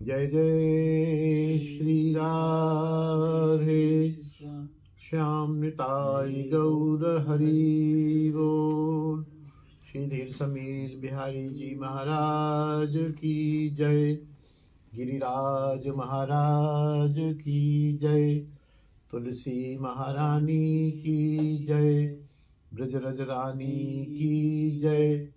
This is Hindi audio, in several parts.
जय जय श्री राधे श्याम निताई गौर हरि बोल। श्री धीर समीर बिहारी जी महाराज की जय। गिरिराज महाराज की जय। तुलसी महारानी की जय। ब्रजरज रानी की जय।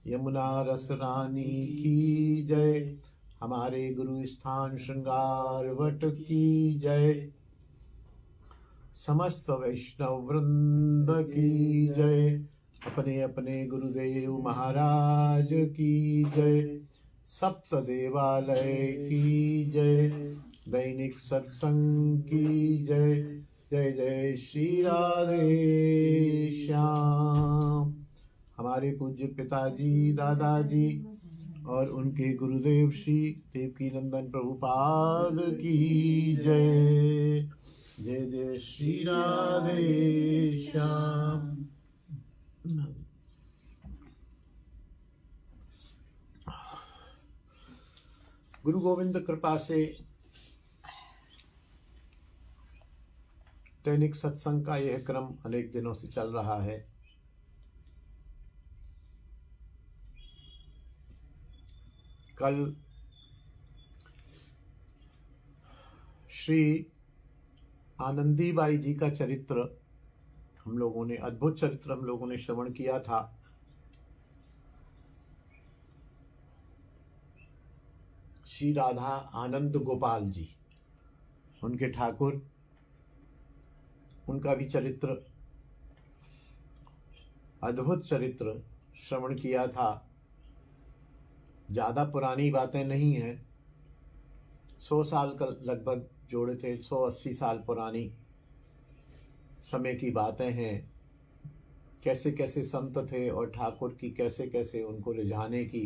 यमुना रस रानी की जय। हमारे गुरु स्थान श्रृंगार वट की जय। समस्त वैष्णव वृंद की जय। अपने अपने गुरुदेव महाराज की जय। सप्त देवालय की जय। दैनिक सत्संग की जय। जय जय श्री राधे श्याम। हमारे पूज्य पिताजी दादाजी और उनके गुरुदेव श्री देवकी नंदन प्रभुपाद की जय। जय जय श्री राधे श्याम। गुरु गोविंद कृपा से दैनिक सत्संग का यह क्रम अनेक दिनों से चल रहा है। कल श्री आनंदीबाई जी का चरित्र हम लोगों ने, अद्भुत चरित्र हम लोगों ने श्रवण किया था। श्री राधा आनंद गोपाल जी, उनके ठाकुर, उनका भी चरित्र, अद्भुत चरित्र श्रवण किया था। ज़्यादा पुरानी बातें नहीं हैं, 100 साल का लगभग जोड़े थे, 180 साल पुरानी समय की बातें हैं। कैसे कैसे संत थे और ठाकुर की कैसे कैसे उनको रिझाने की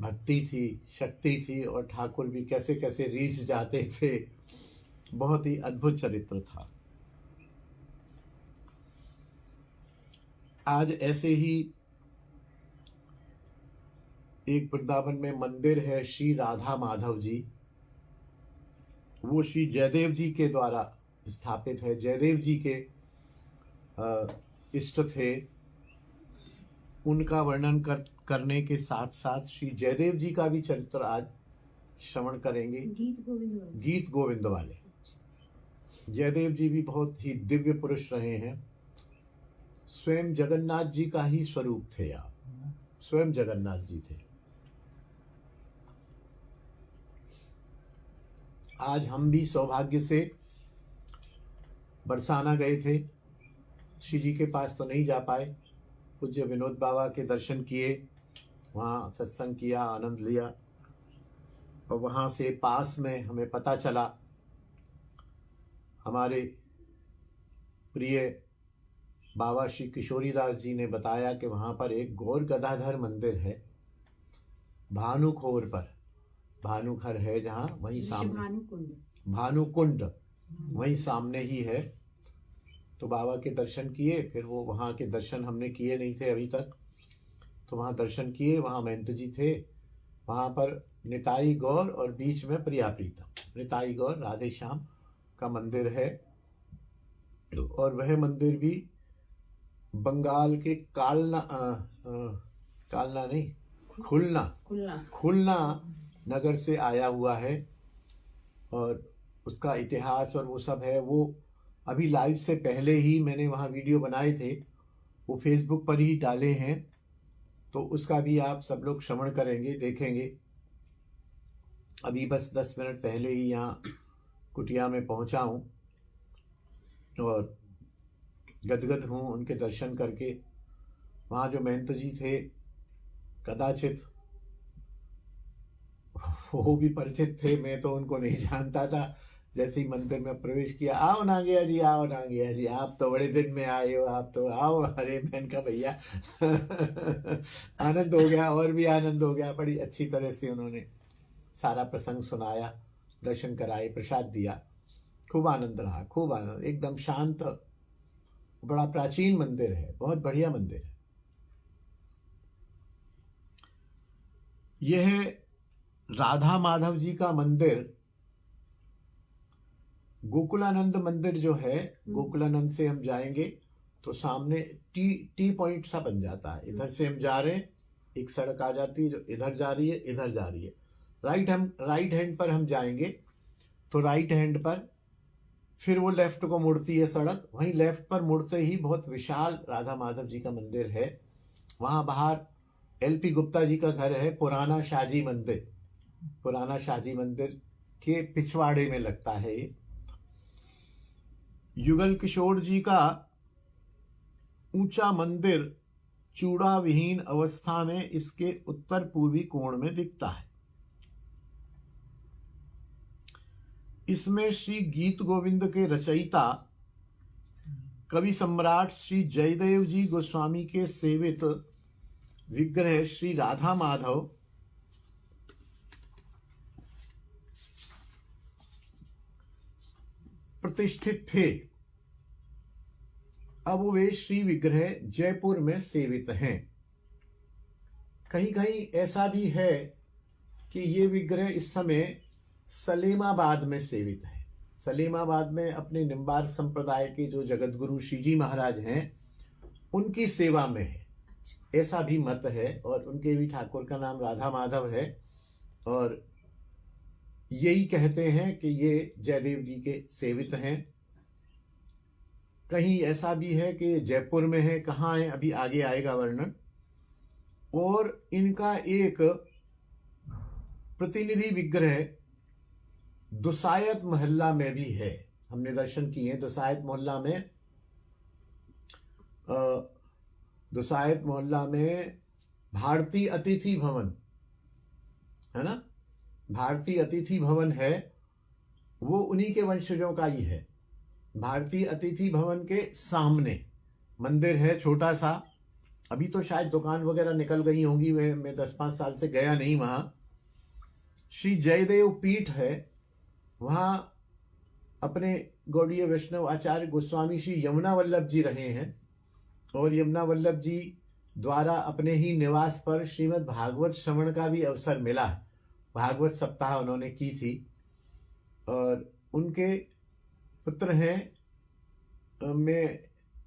भक्ति थी, शक्ति थी, और ठाकुर भी कैसे कैसे रीझ जाते थे। बहुत ही अद्भुत चरित्र था। आज ऐसे ही एक वृंदावन में मंदिर है श्री राधा माधव जी, वो श्री जयदेव जी के द्वारा स्थापित है। जयदेव जी के इष्ट थे। उनका वर्णन करने के साथ साथ श्री जयदेव जी का भी चरित्र आज श्रवण करेंगे। गीत गोविंद वाले जयदेव जी भी बहुत ही दिव्य पुरुष रहे हैं। स्वयं जगन्नाथ जी का ही स्वरूप थे। आप स्वयं जगन्नाथ जी थे। आज हम भी सौभाग्य से बरसाना गए थे। श्री जी के पास तो नहीं जा पाए। पूज्य विनोद बाबा के दर्शन किए, वहाँ सत्संग किया, आनंद लिया, और वहाँ से पास में हमें पता चला, हमारे प्रिय बाबा श्री किशोरीदास जी ने बताया कि वहाँ पर एक गौर गदाधर मंदिर है, भानुखोर पर। भानुखर है जहाँ, वहीं सामने भानुकुंड वहीं सामने ही है। तो बाबा के दर्शन किए। फिर वो वहाँ के दर्शन हमने किए नहीं थे अभी तक, तो वहाँ दर्शन किए। वहाँ महंत जी थे। वहाँ पर निताई गौर और बीच में प्रिया प्रीतम, निताई गौर राधे श्याम का मंदिर है। और वह मंदिर भी बंगाल के खुलना नगर से आया हुआ है। और उसका इतिहास और वो सब है। वो अभी लाइव से पहले ही मैंने वहाँ वीडियो बनाए थे, वो फेसबुक पर ही डाले हैं, तो उसका भी आप सब लोग श्रवण करेंगे, देखेंगे। अभी बस 10 मिनट पहले ही यहाँ कुटिया में पहुँचा हूँ और गदगद हूँ उनके दर्शन करके। वहाँ जो महंत जी थे, कदाचित वो भी परिचित थे, मैं तो उनको नहीं जानता था। जैसे ही मंदिर में प्रवेश किया, आओ ना गया जी, आओ ना गया जी, आप तो बड़े दिन में आए हो, आप तो आओ। अरे मैंने कहा भैया आनंद हो गया, और भी आनंद हो गया। बड़ी अच्छी तरह से उन्होंने सारा प्रसंग सुनाया, दर्शन कराए, प्रसाद दिया। खूब आनंद रहा, खूब आनंद। एकदम शांत, बड़ा प्राचीन मंदिर है, बहुत बढ़िया मंदिर है। यह राधा माधव जी का मंदिर गोकुलानंद मंदिर जो है, गोकुलानंद से हम जाएंगे तो सामने टी पॉइंट सा बन जाता है। इधर से हम जा रहे हैं, एक सड़क आ जाती है जो इधर जा रही है, इधर जा रही है। राइट हैंड पर हम जाएंगे तो राइट हैंड पर फिर वो लेफ्ट को मुड़ती है सड़क। वहीं लेफ्ट पर मुड़ते ही बहुत विशाल राधा माधव जी का मंदिर है। वहाँ बाहर LP गुप्ता जी का घर है, पुराना शाहजी मंदिर। पुराना शाहजी मंदिर के पिछवाड़े में लगता है ये। युगल किशोर जी का ऊंचा मंदिर चूड़ा विहीन अवस्था में इसके उत्तर पूर्वी कोण में दिखता है। इसमें श्री गीत गोविंद के रचयिता कवि सम्राट श्री जयदेव जी गोस्वामी के सेवित विग्रह श्री राधा माधव प्रतिष्ठित थे। अब वे श्री विग्रह जयपुर में सेवित हैं। कहीं कहीं ऐसा भी है कि ये विग्रह इस समय सलेमाबाद में सेवित है। सलेमाबाद में अपने निम्बार संप्रदाय के जो जगत गुरु श्रीजी महाराज हैं उनकी सेवा में है, ऐसा भी मत है। और उनके भी ठाकुर का नाम राधा माधव है और यही कहते हैं कि ये जयदेव जी के सेवित हैं। कहीं ऐसा भी है कि जयपुर में है, कहाँ है अभी आगे आएगा वर्णन। और इनका एक प्रतिनिधि विग्रह दुसायत मोहल्ला में भी है। हमने दर्शन किए दुसायत मोहल्ला में। दुसायत मोहल्ला में भारतीय अतिथि भवन है ना, भारतीय अतिथि भवन है, वो उन्हीं के वंशजों का ही है। भारतीय अतिथि भवन के सामने मंदिर है छोटा सा। अभी तो शायद दुकान वगैरह निकल गई होंगी, मैं 10-5 साल से गया नहीं वहाँ। श्री जयदेव पीठ है, वहाँ अपने गौड़ीय वैष्णव आचार्य गोस्वामी श्री यमुना वल्लभ जी रहे हैं। और यमुना वल्लभ जी द्वारा अपने ही निवास पर श्रीमद् भागवत श्रवण का भी अवसर मिला। भागवत सप्ताह उन्होंने की थी। और उनके पुत्र हैं, में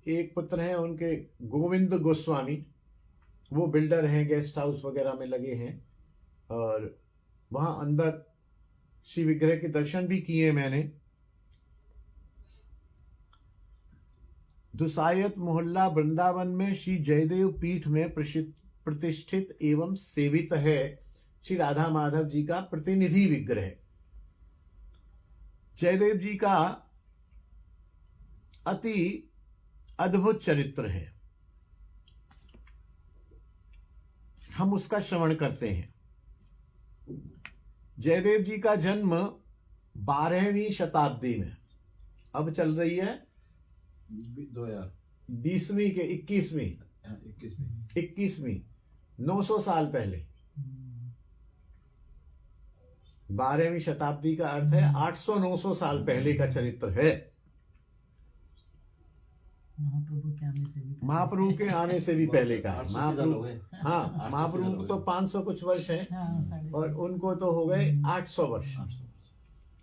एक पुत्र हैं उनके गोविंद गोस्वामी, वो बिल्डर हैं, गेस्ट हाउस वगैरह में लगे हैं। और वहाँ अंदर श्री विग्रह के दर्शन भी किए मैंने। दुसायत मोहल्ला वृंदावन में श्री जयदेव पीठ में प्रतिष्ठित एवं सेवित है श्री राधा माधव जी का प्रतिनिधि विग्रह। जयदेव जी का अति अद्भुत चरित्र है, हम उसका श्रवण करते हैं। जयदेव जी का जन्म 12वीं शताब्दी में, अब चल रही है 20वीं के 21वीं 900 साल पहले। 12वीं शताब्दी का अर्थ है 800-900 साल पहले का चरित्र है। महाप्रभु के आने से भी पहले का है। महाप्रभु, हाँ, महाप्रभु तो 500 कुछ वर्ष है और उनको तो हो गए 800 वर्ष।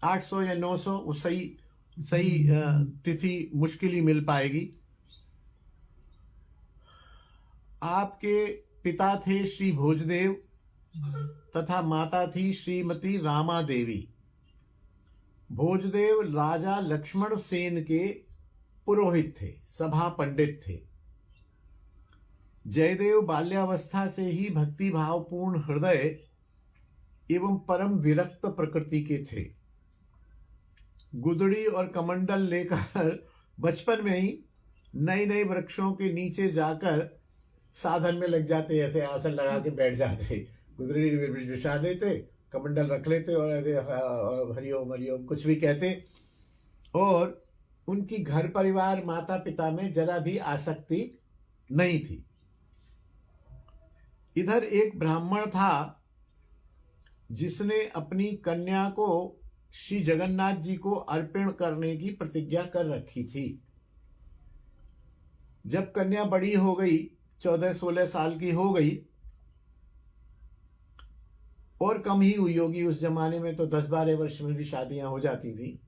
800 या 900, वो सही तिथि मुश्किल ही मिल पाएगी। आपके पिता थे श्री भोजदेव तथा माता थी श्रीमती रामा देवी। भोजदेव राजा लक्ष्मण सेन के पुरोहित थे, सभा पंडित थे। जयदेव बाल्यावस्था से ही भक्ति भावपूर्ण हृदय एवं परम विरक्त प्रकृति के थे। गुदड़ी और कमंडल लेकर बचपन में ही नए नए वृक्षों के नीचे जाकर साधन में लग जाते, ऐसे आसन लगा के बैठ जाते। गुदड़ी बिछा लेते, कमंडल रख लेते और ऐसे हरिओम हरिओम कुछ भी कहते। और उनकी घर परिवार माता पिता में जरा भी आसक्ति नहीं थी। इधर एक ब्राह्मण था जिसने अपनी कन्या को श्री जगन्नाथ जी को अर्पण करने की प्रतिज्ञा कर रखी थी। जब कन्या बड़ी हो गई, 14-16 साल की हो गई, और कम ही हुई होगी, उस जमाने में तो 10-12 वर्ष में भी शादियां हो जाती थी।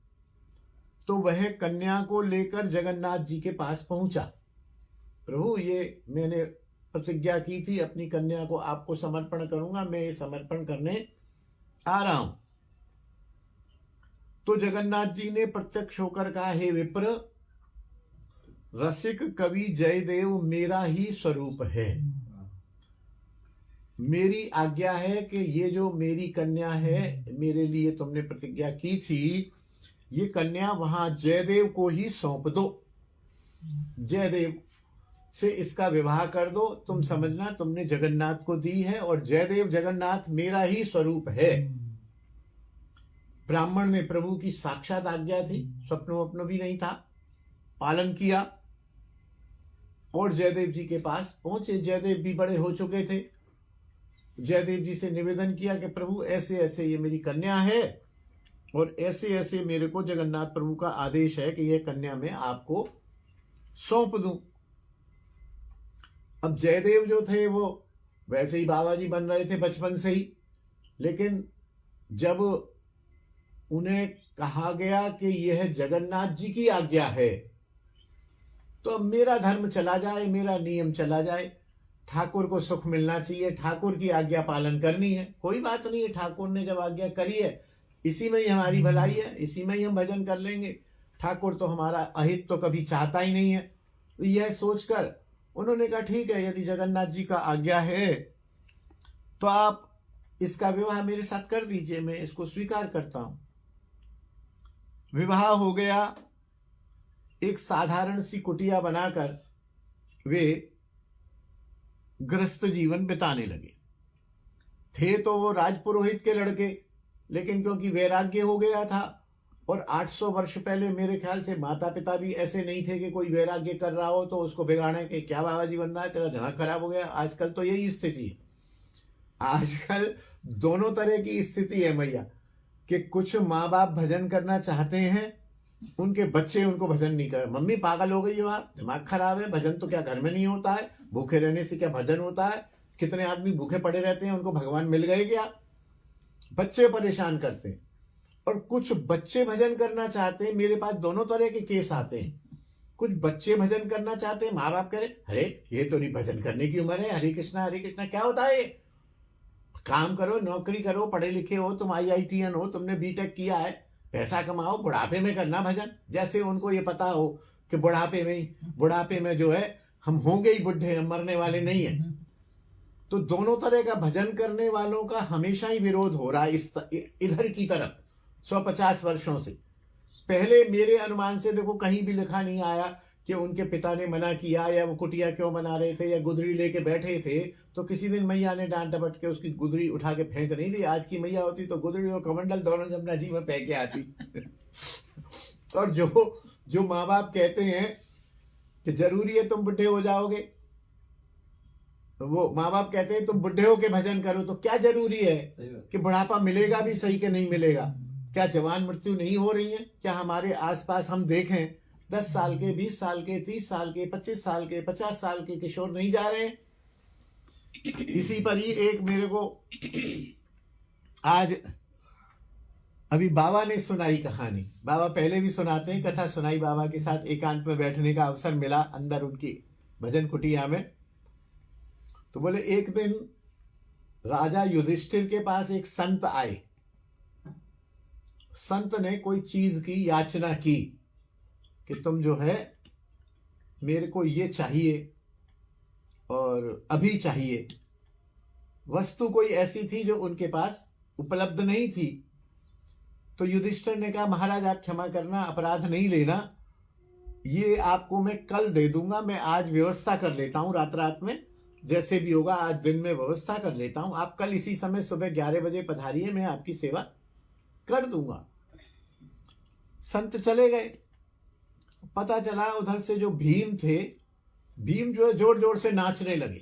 तो वह कन्या को लेकर जगन्नाथ जी के पास पहुंचा। प्रभु, ये मैंने प्रतिज्ञा की थी, अपनी कन्या को आपको समर्पण करूंगा, मैं ये समर्पण करने आ रहा हूं। तो जगन्नाथ जी ने प्रत्यक्ष होकर कहा, हे विप्र, रसिक कवि जयदेव मेरा ही स्वरूप है। मेरी आज्ञा है कि ये जो मेरी कन्या है, मेरे लिए तुमने प्रतिज्ञा की थी, ये कन्या वहां जयदेव को ही सौंप दो, जयदेव से इसका विवाह कर दो। तुम समझना, तुमने जगन्नाथ को दी है और जयदेव जगन्नाथ मेरा ही स्वरूप है। ब्राह्मण ने प्रभु की साक्षात आज्ञा थी, स्वप्न वप्न भी नहीं था, पालन किया और जयदेव जी के पास पहुंचे। जयदेव भी बड़े हो चुके थे। जयदेव जी से निवेदन किया कि प्रभु, ऐसे ऐसे ये मेरी कन्या है और ऐसे ऐसे मेरे को जगन्नाथ प्रभु का आदेश है कि यह कन्या मैं आपको सौंप दूं। अब जयदेव जो थे वो वैसे ही बाबा जी बन रहे थे बचपन से ही, लेकिन जब उन्हें कहा गया कि यह जगन्नाथ जी की आज्ञा है, तो अब मेरा धर्म चला जाए, मेरा नियम चला जाए, ठाकुर को सुख मिलना चाहिए, ठाकुर की आज्ञा पालन करनी है। कोई बात नहीं है, ठाकुर ने जब आज्ञा करी है, इसी में ही हमारी भलाई है, इसी में ही हम भजन कर लेंगे। ठाकुर तो हमारा अहित तो कभी चाहता ही नहीं है। तो यह सोचकर उन्होंने कहा, ठीक है, यदि जगन्नाथ जी का आज्ञा है तो आप इसका विवाह मेरे साथ कर दीजिए, मैं इसको स्वीकार करता हूं। विवाह हो गया। एक साधारण सी कुटिया बनाकर वे गृहस्थ जीवन बिताने लगे। थे तो वो राजपुरोहित के लड़के, लेकिन क्योंकि वैराग्य हो गया था और 800 वर्ष पहले मेरे ख्याल से माता पिता भी ऐसे नहीं थे कि कोई वैराग्य कर रहा हो तो उसको बिगाड़े कि क्या बाबा जी बन रहा है, तेरा दिमाग खराब हो गया। आजकल तो यही स्थिति है। आजकल दोनों तरह की स्थिति है मैया, कि कुछ माँ बाप भजन करना चाहते हैं, उनके बच्चे उनको भजन नहीं कर। मम्मी पागल हो गई हो आप, दिमाग खराब है, भजन तो क्या घर में नहीं होता है, भूखे रहने से क्या भजन होता है, कितने आदमी भूखे पड़े रहते हैं, उनको भगवान मिल गए क्या। बच्चे परेशान करते हैं। और कुछ बच्चे भजन करना चाहते हैं। मेरे पास दोनों तरह के केस आते हैं। कुछ बच्चे भजन करना चाहते हैं, माँ बाप कह रहे, अरे ये तो नहीं भजन करने की उम्र है, हरे कृष्णा क्या होता है, काम करो, नौकरी करो, पढ़े लिखे हो, तुम IITN हो, तुमने बीटेक किया है, पैसा कमाओ, बुढ़ापे में करना भजन। जैसे उनको ये पता हो कि बुढ़ापे में जो है हम होंगे ही बुढ़े, हम मरने वाले नहीं है। तो दोनों तरह का भजन करने वालों का हमेशा ही विरोध हो रहा है इधर की तरफ 150 वर्षों से। पहले मेरे अनुमान से देखो कहीं भी लिखा नहीं आया कि उनके पिता ने मना किया या वो कुटिया क्यों बना रहे थे या गुदड़ी लेके बैठे थे। तो किसी दिन मैया ने डांट डपट के उसकी गुदड़ी उठा के फेंक नहीं दी। आज की मैया होती तो गुदड़ी और कमंडल दोनों जमुना जी में फेंक के आती। और जो माँ बाप कहते हैं कि जरूरी है तुम बुढ़े हो जाओगे, तो वो माँ बाप कहते हैं तुम बुढ़े हो के भजन करो, तो क्या जरूरी है कि बुढ़ापा मिलेगा भी सही के नहीं मिलेगा। क्या जवान मृत्यु नहीं हो रही है? क्या हमारे आसपास हम देखें 10 साल के, 20 साल के, 30 साल के, 25 साल के, 50 साल के किशोर नहीं जा रहे हैं? इसी पर ही एक मेरे को आज अभी बाबा ने सुनाई कहानी। बाबा पहले भी सुनाते हैं, कथा सुनाई बाबा के साथ एकांत में बैठने का अवसर मिला अंदर उनकी भजन कुटिया में। तो बोले एक दिन राजा युधिष्ठिर के पास एक संत आए। संत ने कोई चीज की याचना की कि तुम जो है मेरे को ये चाहिए और अभी चाहिए। वस्तु कोई ऐसी थी जो उनके पास उपलब्ध नहीं थी। तो युधिष्ठिर ने कहा महाराज आप क्षमा करना, अपराध नहीं लेना, ये आपको मैं कल दे दूंगा, मैं आज व्यवस्था कर लेता हूं, रात में जैसे भी होगा आज दिन में व्यवस्था कर लेता हूं, आप कल इसी समय सुबह 11 बजे पधारिए, मैं आपकी सेवा कर दूंगा। संत चले गए। पता चला उधर से जो भीम थे, भीम जो है जोर जोर से नाचने लगे,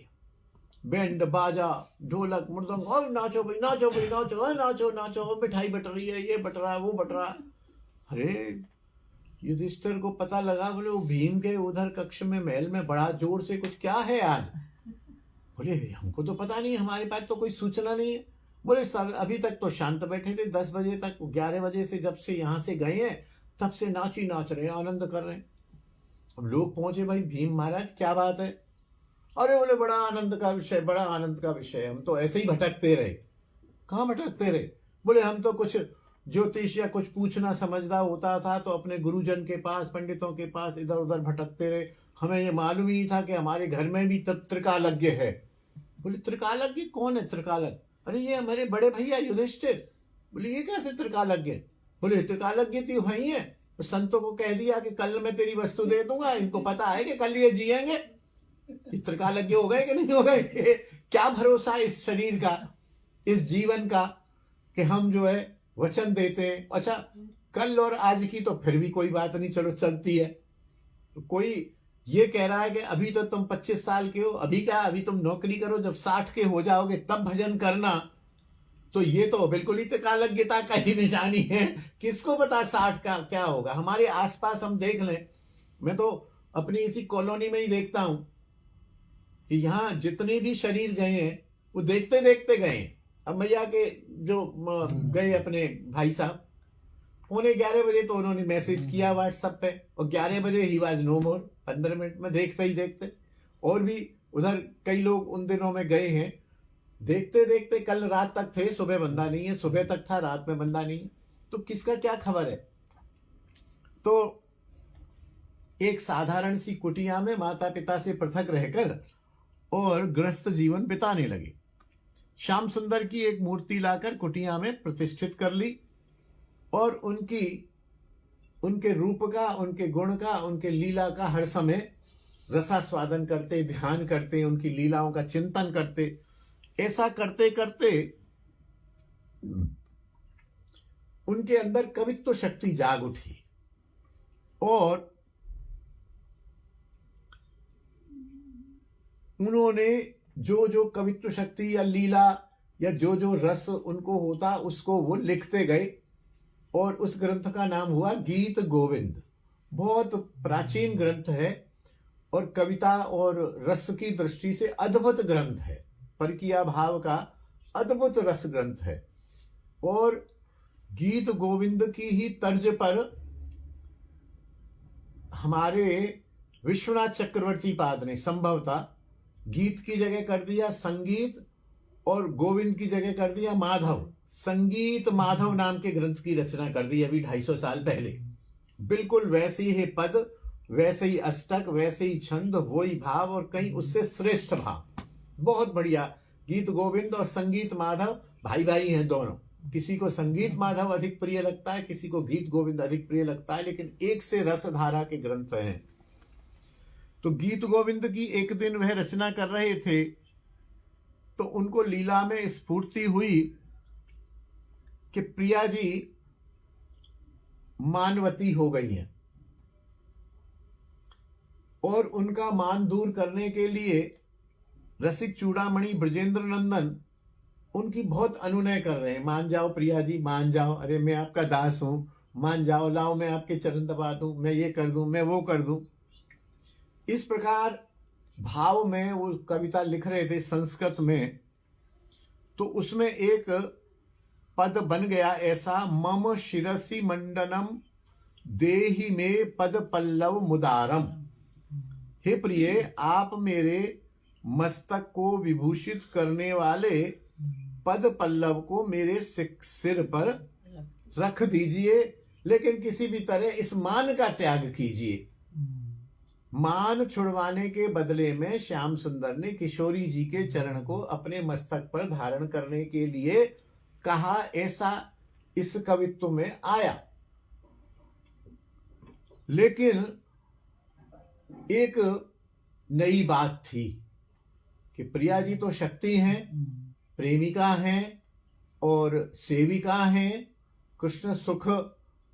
बैंड बाजा ढोलक मृदंग, और नाचो भाई नाचो भाई नाचो, नाचो नाचो, मिठाई बट रही है, ये बट रहा वो बट रहा। अरे युधिष्ठिर को पता लगा, बोले वो भीम के उधर कक्ष में महल में बड़ा जोर से कुछ क्या है आज। बोले हमको तो पता नहीं, हमारे पास तो कोई सूचना नहीं है। बोले सब अभी तक तो शांत बैठे थे, 10 बजे तक, 11 बजे से जब से यहाँ से गए हैं तब से नाच रहे हैं, आनंद कर रहे हैं। अब लोग पहुंचे, भाई भीम महाराज क्या बात है? अरे बोले बड़ा आनंद का विषय, बड़ा आनंद का विषय, हम तो ऐसे ही भटकते रहे। कहाँ भटकते रहे? बोले हम तो कुछ ज्योतिष या कुछ पूछना समझना होता था तो अपने गुरुजन के पास, पंडितों के पास इधर उधर भटकते रहे, हमें ये मालूम ही नहीं था कि हमारे घर में भी त्रिकालज्ञ है। बोले त्रिकालज्ञ कौन है त्रिकालज्ञ? अरे ये हमारे बड़े भैया युधिष्ठिर। बोले ये कैसे त्रिकालज्ञ? बोले त्रिकालज्ञ तो वही है, तो संतों को कह दिया कि कल मैं तेरी वस्तु दे दूंगा, इनको पता है कि कल ये जिएंगे। त्रिकालज्ञ हो गए कि नहीं हो गए? क्या भरोसा इस शरीर का, इस जीवन का, कि हम जो है वचन देते हैं, अच्छा कल और आज की तो फिर भी कोई बात नहीं, चलो चलती है। तो कोई ये कह रहा है कि अभी तो तुम 25 साल के हो, अभी क्या, अभी तुम नौकरी करो, जब 60 के हो जाओगे तब भजन करना, तो ये तो बिल्कुल ही त्रिकालज्ञता का ही निशानी है। किसको पता 60 का क्या होगा? हमारे आसपास हम देख लें, मैं तो अपनी इसी कॉलोनी में ही देखता हूं कि यहाँ जितने भी शरीर गए हैं वो देखते देखते गए हैं। अब भैया के जो गए अपने भाई साहब, 11:15 तो उन्होंने मैसेज किया व्हाट्सएप पे, और 11 बजे ही वाज नो मोर, 15 मिनट में देखते ही देखते। और भी उधर कई लोग उन दिनों में गए हैं, देखते देखते कल रात तक थे, सुबह बंदा नहीं है, सुबह तक था, रात में बंदा नहीं है। तो किसका क्या खबर है? तो एक साधारण सी कुटिया में माता पिता से पृथक रहकर और गृहस्थ जीवन बिताने लगे। श्याम सुंदर की एक मूर्ति लाकर कुटिया में प्रतिष्ठित कर ली, और उनके रूप का, उनके गुण का, उनके लीला का हर समय रसास्वादन करते, ध्यान करते, उनकी लीलाओं का चिंतन करते। ऐसा करते करते उनके अंदर कवित्व शक्ति जाग उठी, और उन्होंने जो जो कवित्व शक्ति या लीला या जो जो रस उनको होता उसको वो लिखते गए, और उस ग्रंथ का नाम हुआ गीत गोविंद। बहुत प्राचीन ग्रंथ है और कविता और रस की दृष्टि से अद्भुत ग्रंथ है, परकीय भाव का अद्भुत रस ग्रंथ है। और गीत गोविंद की ही तर्ज पर हमारे विश्वनाथ चक्रवर्ती पाद ने संभवतः गीत की जगह कर दिया संगीत, और गोविंद की जगह कर दिया माधव, संगीत माधव नाम के ग्रंथ की रचना कर दी अभी 250 साल पहले। बिल्कुल वैसे ही पद, वैसे ही अष्टक, वैसे ही छंद, वही भाव, और कहीं उससे श्रेष्ठ भाव। बहुत बढ़िया। गीत गोविंद और संगीत माधव भाई भाई हैं दोनों। किसी को संगीत माधव अधिक प्रिय लगता है, किसी को गीत गोविंद अधिक प्रिय लगता है, लेकिन एक से रस धारा के ग्रंथ हैं। तो गीत गोविंद की एक दिन वह रचना कर रहे थे, तो उनको लीला में स्फूर्ति हुई कि प्रिया जी मानवती हो गई हैं, और उनका मान दूर करने के लिए रसिक चूड़ामणि ब्रजेंद्र नंदन उनकी बहुत अनुनय कर रहे हैं। मान जाओ प्रिया जी, मान जाओ, अरे मैं आपका दास हूं, मान जाओ, लाओ मैं आपके चरण दबा दूं, मैं ये कर दूं, मैं वो कर दूं। इस प्रकार भाव में वो कविता लिख रहे थे संस्कृत में। तो उसमें एक पद बन गया ऐसा, मम शिरसि मंडनम देहि में पद पल्लव मुदारम। हे प्रिय, आप मेरे मस्तक को विभूषित करने वाले पद पल्लव को मेरे सिर पर रख दीजिए, लेकिन किसी भी तरह इस मान का त्याग कीजिए। मान छुड़वाने के बदले में श्याम सुंदर ने किशोरी जी के चरण को अपने मस्तक पर धारण करने के लिए कहा, ऐसा इस कवित्व में आया। लेकिन एक नई बात थी कि प्रिया जी तो शक्ति हैं, प्रेमिका हैं और सेविका हैं, कृष्ण सुख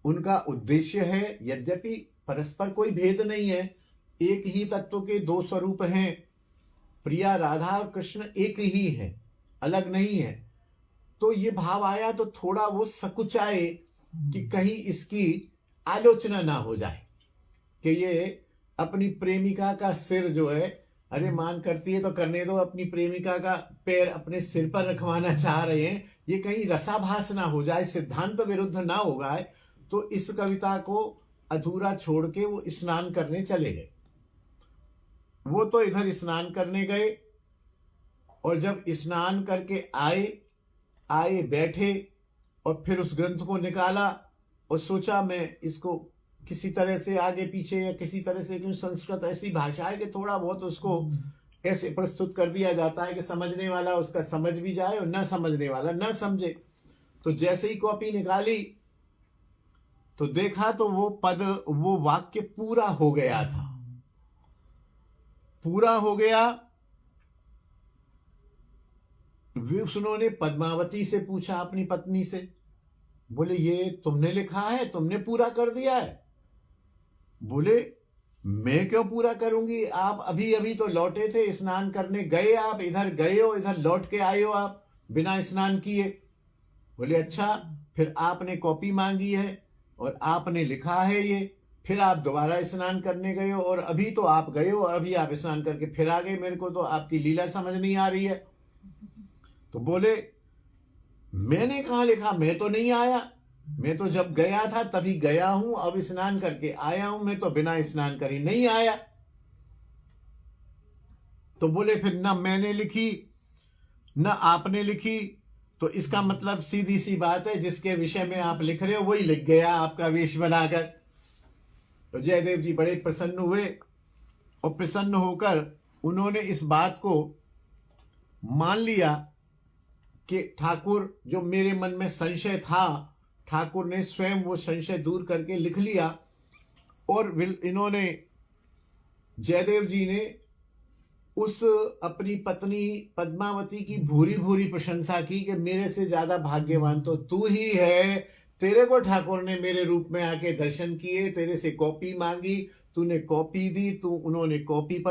उनका उद्देश्य है। यद्यपि परस्पर कोई भेद नहीं है, एक ही तत्व के दो स्वरूप हैं। प्रिया राधा और कृष्ण एक ही हैं, अलग नहीं है। तो ये भाव आया तो थोड़ा वो सकुचाए कि कहीं इसकी आलोचना ना हो जाए कि ये अपनी प्रेमिका का सिर जो है अरे मान करती है तो करने दो, अपनी प्रेमिका का पैर अपने सिर पर रखवाना चाह रहे हैं, ये कहीं रसाभास ना हो जाए, सिद्धांत विरुद्ध ना हो जाए। तो इस कविता को अधूरा छोड़ के वो स्नान करने चले गए। वो तो इधर स्नान करने गए, और जब स्नान करके आए बैठे और फिर उस ग्रंथ को निकाला और सोचा मैं इसको किसी तरह से आगे पीछे या किसी तरह से, क्योंकि संस्कृत ऐसी भाषा है कि थोड़ा बहुत उसको ऐसे प्रस्तुत कर दिया जाता है कि समझने वाला उसका समझ भी जाए और न समझने वाला न समझे। तो जैसे ही कॉपी निकाली तो देखा तो वो वाक्य पूरा हो गया था, पूरा हो गया। उन्होंने पद्मावती से पूछा, अपनी पत्नी से, बोले ये तुमने लिखा है, तुमने पूरा कर दिया है? बोले मैं क्यों पूरा करूंगी, आप अभी अभी तो लौटे थे, स्नान करने गए, आप इधर गए हो, इधर लौट के आए हो आप बिना स्नान किए। बोले अच्छा, फिर आपने कॉपी मांगी है और आपने लिखा है ये, फिर आप दोबारा स्नान करने गए हो, और अभी तो आप गए हो और अभी आप स्नान करके फिर आ गए, मेरे को तो आपकी लीला समझ नहीं आ रही है। तो बोले मैंने कहाँ लिखा, मैं तो नहीं आया, मैं तो जब गया था तभी गया हूं, अब स्नान करके आया हूं, मैं तो बिना स्नान करे नहीं आया। तो बोले फिर ना मैंने लिखी ना आपने लिखी, तो इसका मतलब सीधी सी बात है, जिसके विषय में आप लिख रहे हो वही लिख गया आपका वेश बनाकर। तो जयदेव जी बड़े प्रसन्न हुए, और प्रसन्न होकर उन्होंने इस बात को मान लिया कि ठाकुर, जो मेरे मन में संशय था, ठाकुर ने स्वयं वो संशय दूर करके लिख लिया। और इन्होंने, जयदेव जी ने उस अपनी पत्नी पद्मावती की भूरी भूरी प्रशंसा की कि मेरे से ज्यादा भाग्यवान तो तू ही है, तेरे को ठाकुर ने मेरे रूप में आके दर्शन किए, तेरे से कॉपी मांगी, तूने कॉपी दी, उन्होंने कॉपी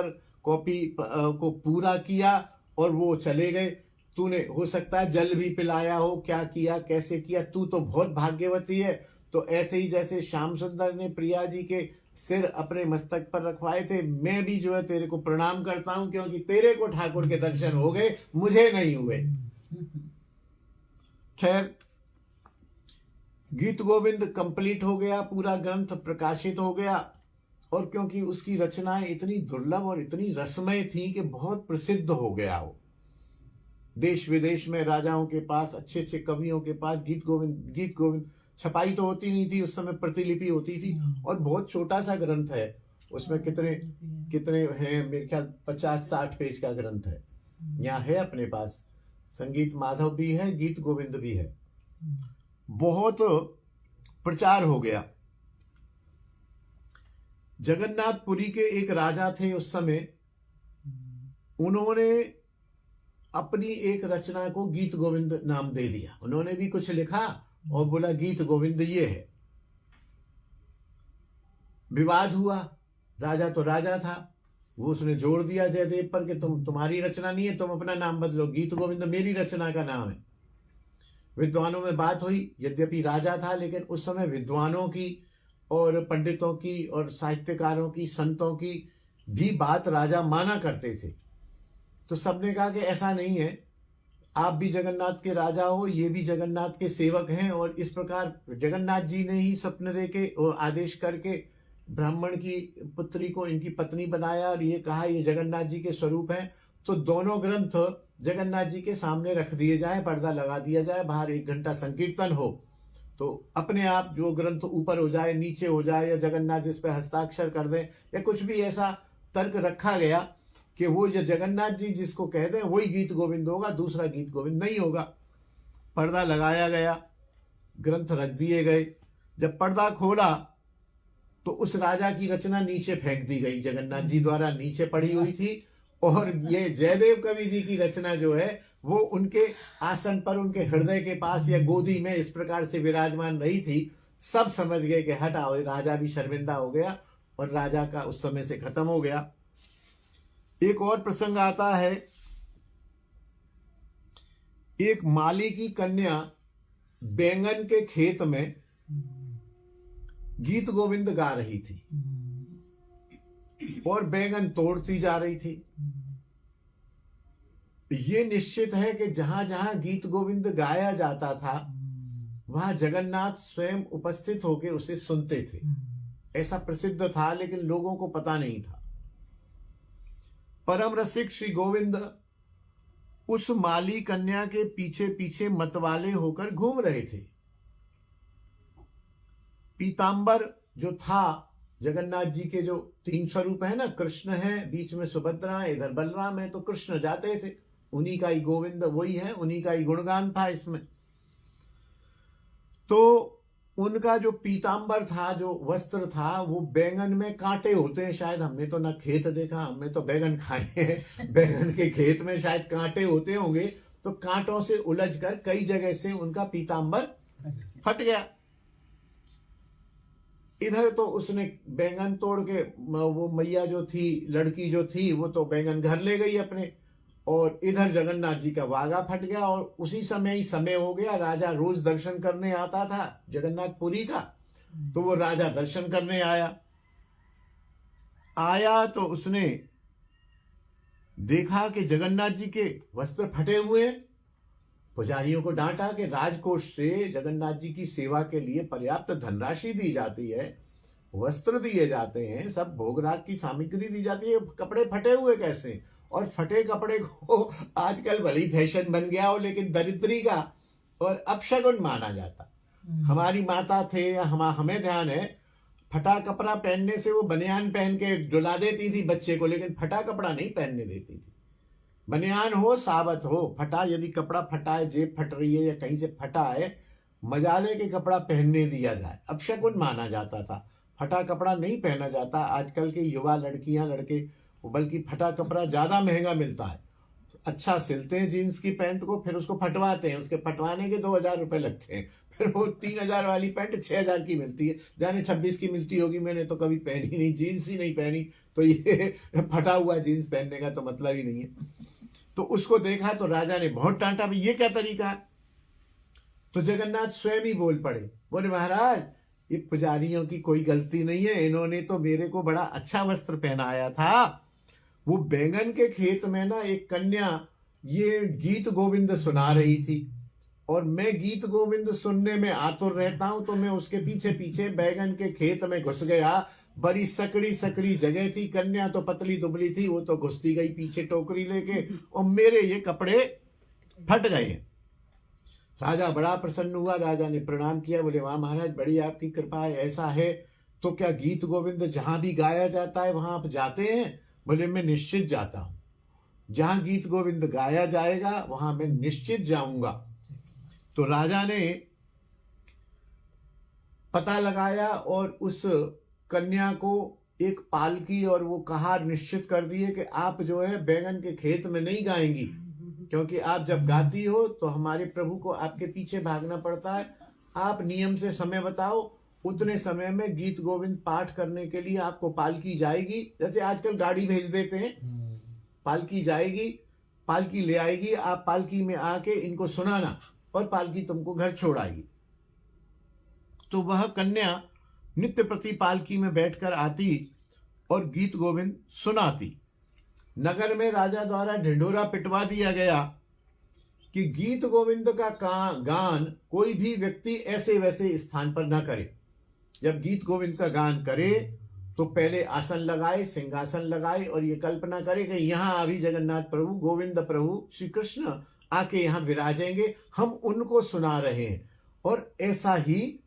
को पूरा किया और वो चले गए। तूने हो सकता है जल भी पिलाया हो, क्या किया कैसे किया, तू तो बहुत भाग्यवती है। तो ऐसे ही जैसे श्याम सुंदर ने प्रिया जी के सिर अपने मस्तक पर रखवाए थे, मैं भी जो है तेरे को प्रणाम करता हूं, क्योंकि तेरे को ठाकुर के दर्शन हो गए, मुझे नहीं हुए। खैर, गीत गोविंद कंप्लीट हो गया, पूरा ग्रंथ प्रकाशित हो गया। और क्योंकि उसकी रचनाएं इतनी दुर्लभ और इतनी रसमय थी कि बहुत प्रसिद्ध हो गया वो। देश विदेश में राजाओं के पास, अच्छे अच्छे कवियों के पास गीत गोविंद छपाई तो होती नहीं थी उस समय, प्रतिलिपि होती थी, और बहुत छोटा सा ग्रंथ है। उसमें कितने हैं, मेरे ख्याल 50-60 पेज का ग्रंथ है। यहाँ है अपने पास, संगीत माधव भी है, गीत गोविंद भी है। बहुत प्रचार हो गया। जगन्नाथपुरी के एक राजा थे उस समय, उन्होंने अपनी एक रचना को गीत गोविंद नाम दे दिया। उन्होंने भी कुछ लिखा और बोला गीत गोविंद ये है। विवाद हुआ, राजा तो राजा था, वो उसने जोड़ दिया जयदेव पर कि तुम्हारी रचना नहीं है, तुम अपना नाम बदलो, गीत गोविंद मेरी रचना का नाम है। विद्वानों में बात हुई, यद्यपि राजा था लेकिन उस समय विद्वानों की और पंडितों की और साहित्यकारों की, संतों की भी बात राजा माना करते थे। तो सबने कहा कि ऐसा नहीं है, आप भी जगन्नाथ के राजा हो, ये भी जगन्नाथ के सेवक हैं, और इस प्रकार जगन्नाथ जी ने ही स्वप्न देके और आदेश करके ब्राह्मण की पुत्री को इनकी पत्नी बनाया और ये कहा ये जगन्नाथ जी के स्वरूप हैं। तो दोनों ग्रंथ जगन्नाथ जी के सामने रख दिए जाए, पर्दा लगा दिया जाए, बाहर 1 घंटा संकीर्तन हो, तो अपने आप जो ग्रंथ ऊपर हो जाए, नीचे हो जाए, या जगन्नाथ जिस पे हस्ताक्षर कर दें, या कुछ भी ऐसा तर्क रखा गया कि वो जो जगन्नाथ जी जिसको कह दें वही गीत गोविंद होगा, दूसरा गीत गोविंद नहीं होगा। पर्दा लगाया गया, ग्रंथ रख दिए गए। जब पर्दा खोला तो उस राजा की रचना नीचे फेंक दी गई, जगन्नाथ जी द्वारा नीचे पड़ी हुई थी, और ये जयदेव कवि जी की रचना जो है वो उनके आसन पर, उनके हृदय के पास या गोदी में इस प्रकार से विराजमान रही थी। सब समझ गए कि हटाओ, राजा भी शर्मिंदा हो गया और राजा का उस समय से खत्म हो गया। एक और प्रसंग आता है, एक माली की कन्या बैंगन के खेत में गीत गोविंद गा रही थी। और बैंगन तोड़ती जा रही थी। ये निश्चित है कि जहां जहां गीत गोविंद गाया जाता था वहां जगन्नाथ स्वयं उपस्थित होकर उसे सुनते थे। ऐसा प्रसिद्ध था, लेकिन लोगों को पता नहीं था। परम रसिक श्री गोविंद उस माली कन्या के पीछे पीछे मतवाले होकर घूम रहे थे। पीतांबर जो था, जगन्नाथ जी के जो 3 स्वरूप है ना, कृष्ण है, बीच में सुभद्रा है, इधर बलराम है, तो कृष्ण जाते थे, उन्हीं का ही गोविंद वही है, उन्हीं का ही गुणगान था इसमें। तो उनका जो पीतांबर था, जो वस्त्र था, वो बैंगन में कांटे होते हैं शायद। हमने तो ना खेत देखा, हमने तो बैंगन खाए हैं। बैंगन के खेत में शायद कांटे होते होंगे, तो कांटों से उलझकर कई जगह से उनका पीतांबर फट गया। इधर तो उसने बैंगन तोड़ के, वो मैया जो थी, लड़की जो थी, वो तो बैंगन घर ले गई अपने, और इधर जगन्नाथ जी का वागा फट गया। और उसी समय ही समय हो गया, राजा रोज दर्शन करने आता था जगन्नाथपुरी का, तो वो राजा दर्शन करने आया तो उसने देखा कि जगन्नाथ जी के वस्त्र फटे हुए। पुजारियों को डांटा कि राजकोष से जगन्नाथ जी की सेवा के लिए पर्याप्त धनराशि दी जाती है, वस्त्र दिए जाते हैं, सब भोगराग की सामग्री दी जाती है, कपड़े फटे हुए कैसे? और फटे कपड़े को आजकल भली फैशन बन गया हो, लेकिन दरिद्री का और अपशगुन माना जाता। हमारी माता थे या हमें ध्यान है, फटा कपड़ा पहनने से वो बनियान पहन के डुला देती थी बच्चे को, लेकिन फटा कपड़ा नहीं पहनने देती थी। बनियान हो साबत हो, फटा यदि कपड़ा फटा है, जेब फट रही है या कहीं से फटा है, मजाले के कपड़ा पहनने दिया जाए, अपशगुन माना जाता था। फटा कपड़ा नहीं पहना जाता। आजकल के युवा लड़कियां लड़के, बल्कि फटा कपड़ा ज्यादा महंगा मिलता है, अच्छा सिलते हैं जीन्स की पैंट को, फिर उसको फटवाते हैं, उसके फटवाने के 2000 रुपए लगते हैं, फिर वो 3000 वाली पैंट 6000 की मिलती है, जाने 26 की मिलती होगी। मैंने तो कभी पहनी नहीं, जीन्स ही नहीं पहनी, तो ये फटा हुआ जीन्स पहनने का तो मतलब ही नहीं है। तो उसको देखा तो राजा ने बहुत डांटा, भाई ये क्या तरीका है? तो जगन्नाथ स्वयं ही बोल पड़े, बोले महाराज ये पुजारियों की कोई गलती नहीं है, इन्होंने तो मेरे को बड़ा अच्छा वस्त्र पहनाया था। वो बैंगन के खेत में ना एक कन्या ये गीत गोविंद सुना रही थी, और मैं गीत गोविंद सुनने में आतुर रहता हूं, तो मैं उसके पीछे पीछे बैंगन के खेत में घुस गया। बड़ी सकड़ी सकड़ी जगह थी, कन्या तो पतली दुबली थी, वो तो घुसती गई पीछे टोकरी लेके, और मेरे ये कपड़े फट गए। राजा बड़ा प्रसन्न हुआ, राजा ने प्रणाम किया, बोले वाह महाराज बड़ी आपकी कृपा है, ऐसा है तो क्या गीत गोविंद जहां भी गाया जाता है वहां आप जाते हैं? बोले मैं निश्चित जाता हूं, जहां गीत गोविंद गाया जाएगा वहां मैं निश्चित जाऊंगा। तो राजा ने पता लगाया और उस कन्या को एक पालकी और वो कहार निश्चित कर दिए कि आप जो है बैंगन के खेत में नहीं गाएंगी, क्योंकि आप जब गाती हो तो हमारे प्रभु को आपके पीछे भागना पड़ता है। आप नियम से समय बताओ, उतने समय में गीत गोविंद पाठ करने के लिए आपको पालकी जाएगी, जैसे आजकल गाड़ी भेज देते हैं, पालकी जाएगी, पालकी ले आएगी, आप पालकी में आके इनको सुनाना और पालकी तुमको घर छोड़ाएगी। तो वह कन्या नित्य प्रति पालकी में बैठकर आती और गीत गोविंद सुनाती। नगर में राजा द्वारा ढिंढोरा पिटवा दिया गया कि गीत गोविंद का गान कोई भी व्यक्ति ऐसे वैसे स्थान पर न करे। जब गीत गोविंद का गान करे तो पहले आसन लगाए, सिंहासन लगाए, और ये कल्पना करे कि यहाँ अभी जगन्नाथ प्रभु, गोविंद प्रभु श्री कृष्ण आके यहाँ विराजेंगे, हम उनको सुना रहे हैं। और ऐसा ही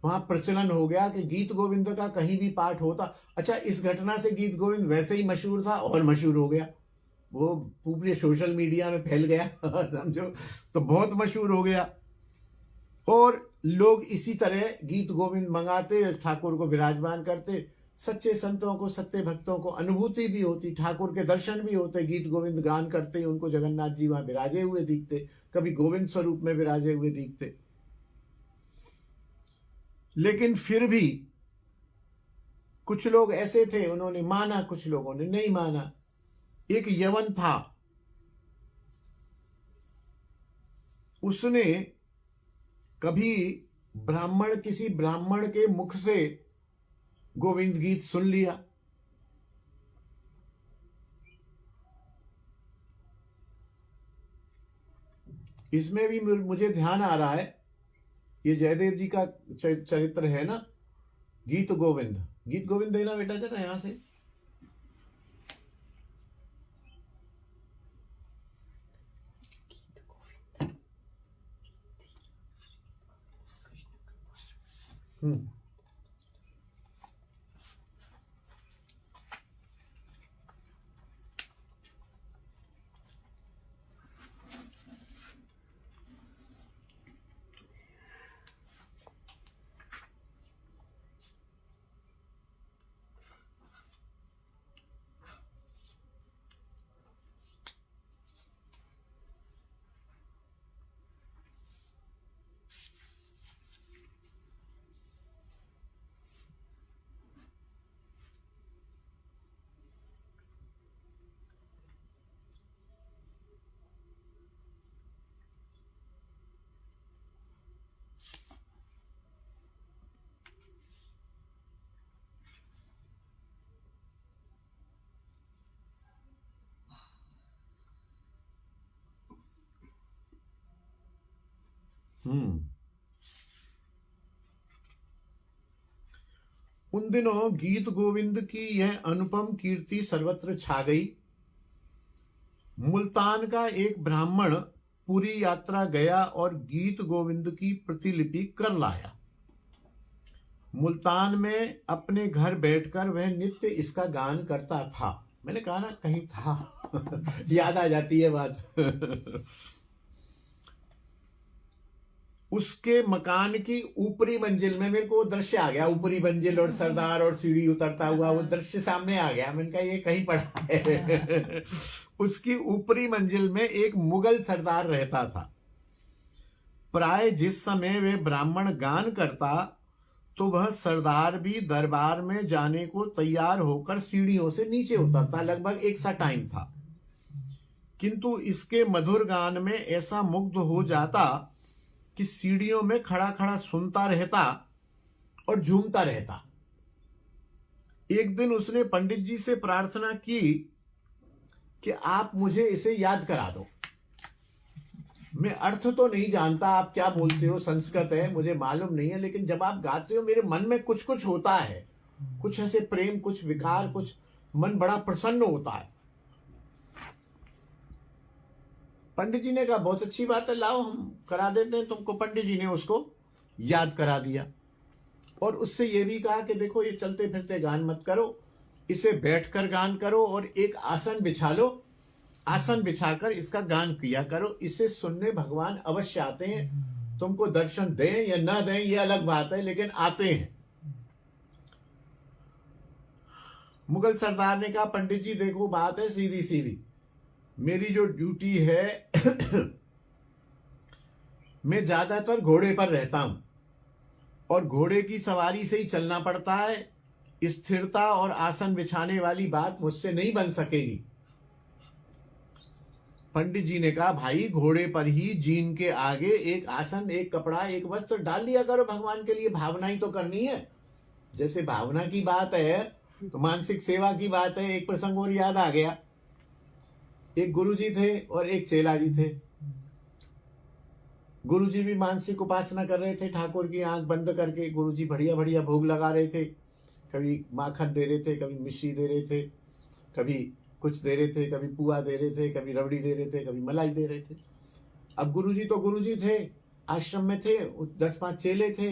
वहां प्रचलन हो गया कि गीत गोविंद का कहीं भी पाठ होता। अच्छा, इस घटना से गीत गोविंद वैसे ही मशहूर था और मशहूर हो गया, वो पूरे सोशल मीडिया में फैल गया समझो, तो बहुत मशहूर हो गया। और लोग इसी तरह गीत गोविंद मंगाते, ठाकुर को विराजमान करते। सच्चे संतों को, सत्य भक्तों को अनुभूति भी होती, ठाकुर के दर्शन भी होते, गीत गोविंद गान करते, उनको जगन्नाथ जी वहां विराजे हुए दिखते, कभी गोविंद स्वरूप में विराजे हुए दिखते। लेकिन फिर भी कुछ लोग ऐसे थे, उन्होंने माना, कुछ लोगों ने नहीं माना। एक यवन था, उसने कभी किसी ब्राह्मण के मुख से गोविंद गीत सुन लिया, इसमें भी मुझे ध्यान आ रहा है, ये जयदेव जी का चरित्र है ना, गीत गोविंद। गीत गोविंद देना बेटा जरा यहां से। हम्म। उन दिनों गीत गोविंद की यह अनुपम कीर्ति सर्वत्र छा गई। मुल्तान का एक ब्राह्मण पूरी यात्रा गया और गीत गोविंद की प्रतिलिपि कर लाया। मुल्तान में अपने घर बैठकर वह नित्य इसका गान करता था। मैंने कहा ना कहीं था याद आ जाती है बात। उसके मकान की ऊपरी मंजिल में मेरे को वो दृश्य आ गया, ऊपरी मंजिल और सरदार और सीढ़ी उतरता हुआ वो दृश्य सामने आ गया। मैंने कहा ये कहीं पड़ा है। उसकी ऊपरी मंजिल में एक मुगल सरदार रहता था। प्राय जिस समय वे ब्राह्मण गान करता तो वह सरदार भी दरबार में जाने को तैयार होकर सीढ़ियों से नीचे उतरता। लगभग एक सा टाइम था, किंतु इसके मधुर गान में ऐसा मुग्ध हो जाता कि सीढ़ियों में खड़ा खड़ा सुनता रहता और झूमता रहता। एक दिन उसने पंडित जी से प्रार्थना की कि आप मुझे इसे याद करा दो। मैं अर्थ तो नहीं जानता आप क्या बोलते हो, संस्कृत है मुझे मालूम नहीं है, लेकिन जब आप गाते हो मेरे मन में कुछ कुछ होता है, कुछ ऐसे प्रेम, कुछ विकार, कुछ मन बड़ा प्रसन्न होता है। पंडित जी ने कहा बहुत अच्छी बात है, लाओ हम करा देते हैं तुमको। पंडित जी ने उसको याद करा दिया और उससे ये भी कहा कि देखो ये चलते फिरते गान मत करो, इसे बैठकर गान करो और एक आसन बिछा लो, आसन बिछाकर इसका गान किया करो। इसे सुनने भगवान अवश्य आते हैं, तुमको दर्शन दें या ना दें ये अलग बात है, लेकिन आते हैं। मुगल सरदार ने कहा पंडित जी देखो बात है सीधी सीधी, मेरी जो ड्यूटी है मैं ज्यादातर घोड़े पर रहता हूं और घोड़े की सवारी से ही चलना पड़ता है। स्थिरता और आसन बिछाने वाली बात मुझसे नहीं बन सकेगी। पंडित जी ने कहा भाई घोड़े पर ही जीन के आगे एक आसन, एक कपड़ा, एक वस्त्र डाल लिया करो, भगवान के लिए भावना ही तो करनी है। जैसे भावना की बात है तो मानसिक सेवा की बात है। एक प्रसंग और याद आ गया, एक गुरुजी थे और एक चेला जी थे। गुरुजी भी मानसिक उपासना कर रहे थे, ठाकुर की आंख बंद करके गुरुजी बढ़िया बढ़िया भोग लगा रहे थे। कभी माखन दे रहे थे, कभी मिश्री दे रहे थे, कभी कुछ दे रहे थे, कभी पुआ दे रहे थे, कभी रबड़ी दे रहे थे, कभी मलाई दे रहे थे। अब गुरुजी तो गुरुजी थे, आश्रम में थे, 10-5 चेले थे,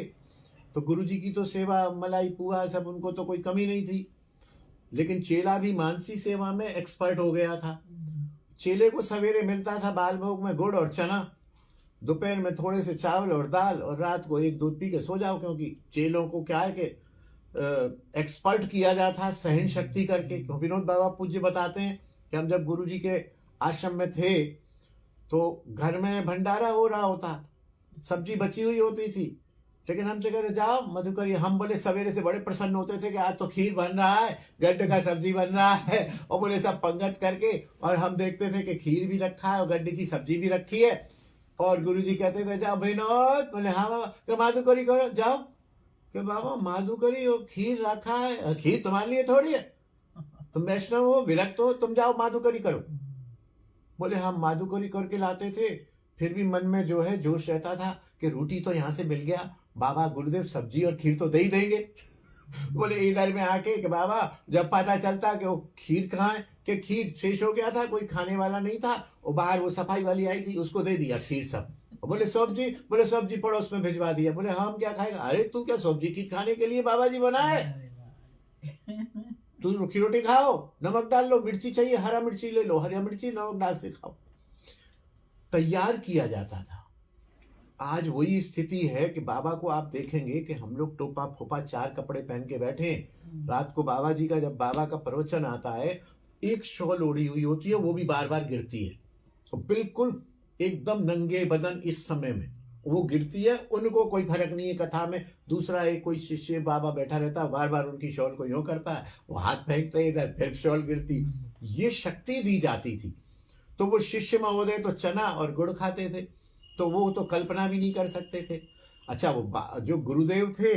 तो गुरुजी की तो सेवा मलाई पुआ सब उनको तो कोई कमी नहीं थी। लेकिन चेला भी मानसी सेवा में एक्सपर्ट हो गया था। चेले को सवेरे मिलता था बाल भोग में गुड़ और चना, दोपहर में थोड़े से चावल और दाल, और रात को एक दूध पी के सो जाओ। क्योंकि चेलों को क्या है कि एक्सपर्ट किया जाता है सहन शक्ति करके। विनोद बाबा पूज्य बताते हैं कि हम जब गुरुजी के आश्रम में थे तो घर में भंडारा हो रहा होता, सब्जी बची हुई होती थी, लेकिन हमसे कहते जाओ मधुकर। हम बोले सवेरे से बड़े प्रसन्न होते थे कि आज तो खीर बन रहा है, गड्ढे का सब्जी बन रहा है, और बोले सब पंगत करके, और हम देखते थे कि खीर भी रखा है और गड्ढे की सब्जी भी रखी है। और गुरुजी कहते थे जाओ विनोद, बोले हाँ बाबा, माधुकरी करो जाओ, कि बाबा माधुकरी हो, खीर रखा है, खीर तुम्हारे लिए थोड़ी है, तुम वैष्णव हो, विरक्त हो, तुम जाओ माधुकरी करो। बोले हम माधुकरी करके लाते थे, फिर भी मन में जो है जोश रहता था कि रोटी तो यहाँ से मिल गया, बाबा गुरुदेव सब्जी और खीर तो दे ही देंगे। बोले इधर में आके कि बाबा जब पता चलता कि वो खीर कहाँ है, कि खीर शेष हो गया था, कोई खाने वाला नहीं था, वो बाहर वो सफाई वाली आई थी, उसको दे दिया खीर सब। बोले सब्जी, बोले सब्जी पड़ोस में भिजवा दिया। बोले हम क्या खाएगा? अरे तू क्या सब्जी खीर खाने के लिए बाबा जी बनाए? तू रूखी रोटी खाओ, नमक डाल लो, मिर्ची चाहिए हरा मिर्ची ले लो, हरी मिर्ची नमक डाल से खाओ। तैयार किया जाता था। आज वही स्थिति है कि बाबा को आप देखेंगे कि हम लोग टोपा फोपा 4 कपड़े पहन के बैठे हैं। रात को बाबा जी का जब बाबा का प्रवचन आता है, एक शॉल ओढ़ी हुई होती है, वो भी बार बार गिरती है, तो बिल्कुल एकदम नंगे बदन इस समय में वो गिरती है। उनको कोई फर्क नहीं है। कथा में दूसरा एक कोई शिष्य बाबा बैठा रहता है, बार बार उनकी शॉल को यूं करता है, वो हाथ फेंकते इधर, फिर शॉल गिरती। ये शक्ति दी जाती थी। तो वो शिष्य महोदय तो चना और गुड़ खाते थे, तो वो तो कल्पना भी नहीं कर सकते थे। अच्छा, वो जो गुरुदेव थे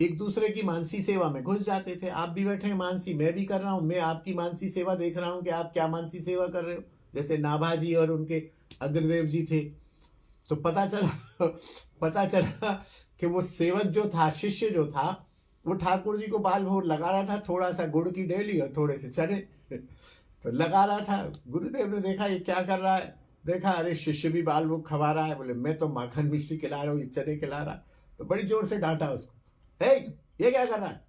एक दूसरे की मानसी सेवा में घुस जाते थे। आप भी बैठे हैं मानसी, मैं भी कर रहा हूं, मैं आपकी मानसी सेवा देख रहा हूं कि आप क्या मानसी सेवा कर रहे हो। जैसे नाभाजी और उनके अग्रदेव जी थे, तो पता चला कि वो सेवक जो था, शिष्य जो था, वो ठाकुर जी को बाल भोग लगा रहा था, थोड़ा सा गुड़ की डेली और थोड़े से चने तो लगा रहा था। गुरुदेव ने देखा ये क्या कर रहा है, देखा अरे शिष्य भी बाल भोग खवा रहा है। बोले मैं तो माखन मिश्री खिला रहा हूँ, ये चने खिला रहा है। तो बड़ी जोर से डांटा उसको, हे ये क्या कर रहा है,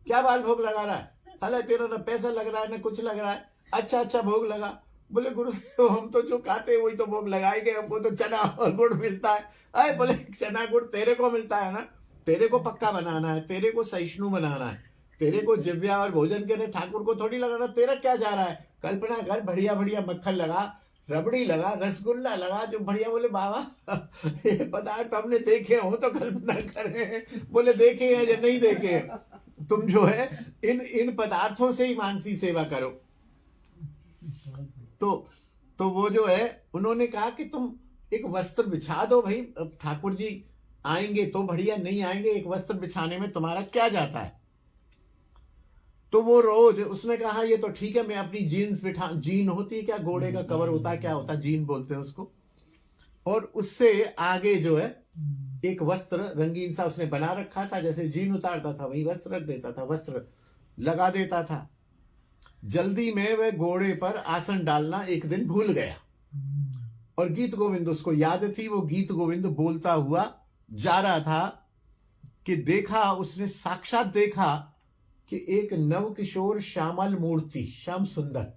क्या बाल भोग लगा रहा है, साला तेरा ना पैसा लग रहा है ना कुछ लग रहा है, अच्छा भोग लगा। बोले गुरुदेव हम तो जो खाते हैं वही तो भोग लगाएंगे, हमको तो चना और गुड़ मिलता है। अरे बोले चना गुड़ तेरे को मिलता है ना, तेरे को पक्का बनाना है, तेरे को सहिष्णु बनाना है, तेरे को जिव्या और भोजन के लिए ठाकुर को थोड़ी लगाना। तेरा क्या जा रहा है, कल्पना कर, बढ़िया बढ़िया मक्खन लगा, रबड़ी लगा, रसगुल्ला लगा, जो बढ़िया। बोले बाबा ये पदार्थ हमने देखे हो तो कल्पना करें। बोले देखे हैं या नहीं देखे, तुम जो है इन पदार्थों से ही मानसी सेवा करो। तो वो जो है उन्होंने कहा कि तुम एक वस्त्र बिछा दो भाई, ठाकुर जी आएंगे तो बढ़िया, नहीं आएंगे एक वस्त्र बिछाने में तुम्हारा क्या जाता है। तो वो रोज उसने कहा ये तो ठीक है, मैं अपनी जीन्स बिठा, जीन होती है क्या, घोड़े का कवर होता है, क्या होता है, जीन बोलते हैं उसको, और उससे आगे जो है एक वस्त्र रंगीन सा उसने बना रखा था। जैसे जीन उतारता था वही वस्त्र रख देता था, वस्त्र लगा देता था। जल्दी में वह घोड़े पर आसन डालना एक दिन भूल गया, और गीत गोविंद उसको याद थी। वो गीत गोविंद बोलता हुआ जा रहा था कि देखा उसने, साक्षात देखा कि एक नव किशोर श्यामल मूर्ति, श्याम सुंदर,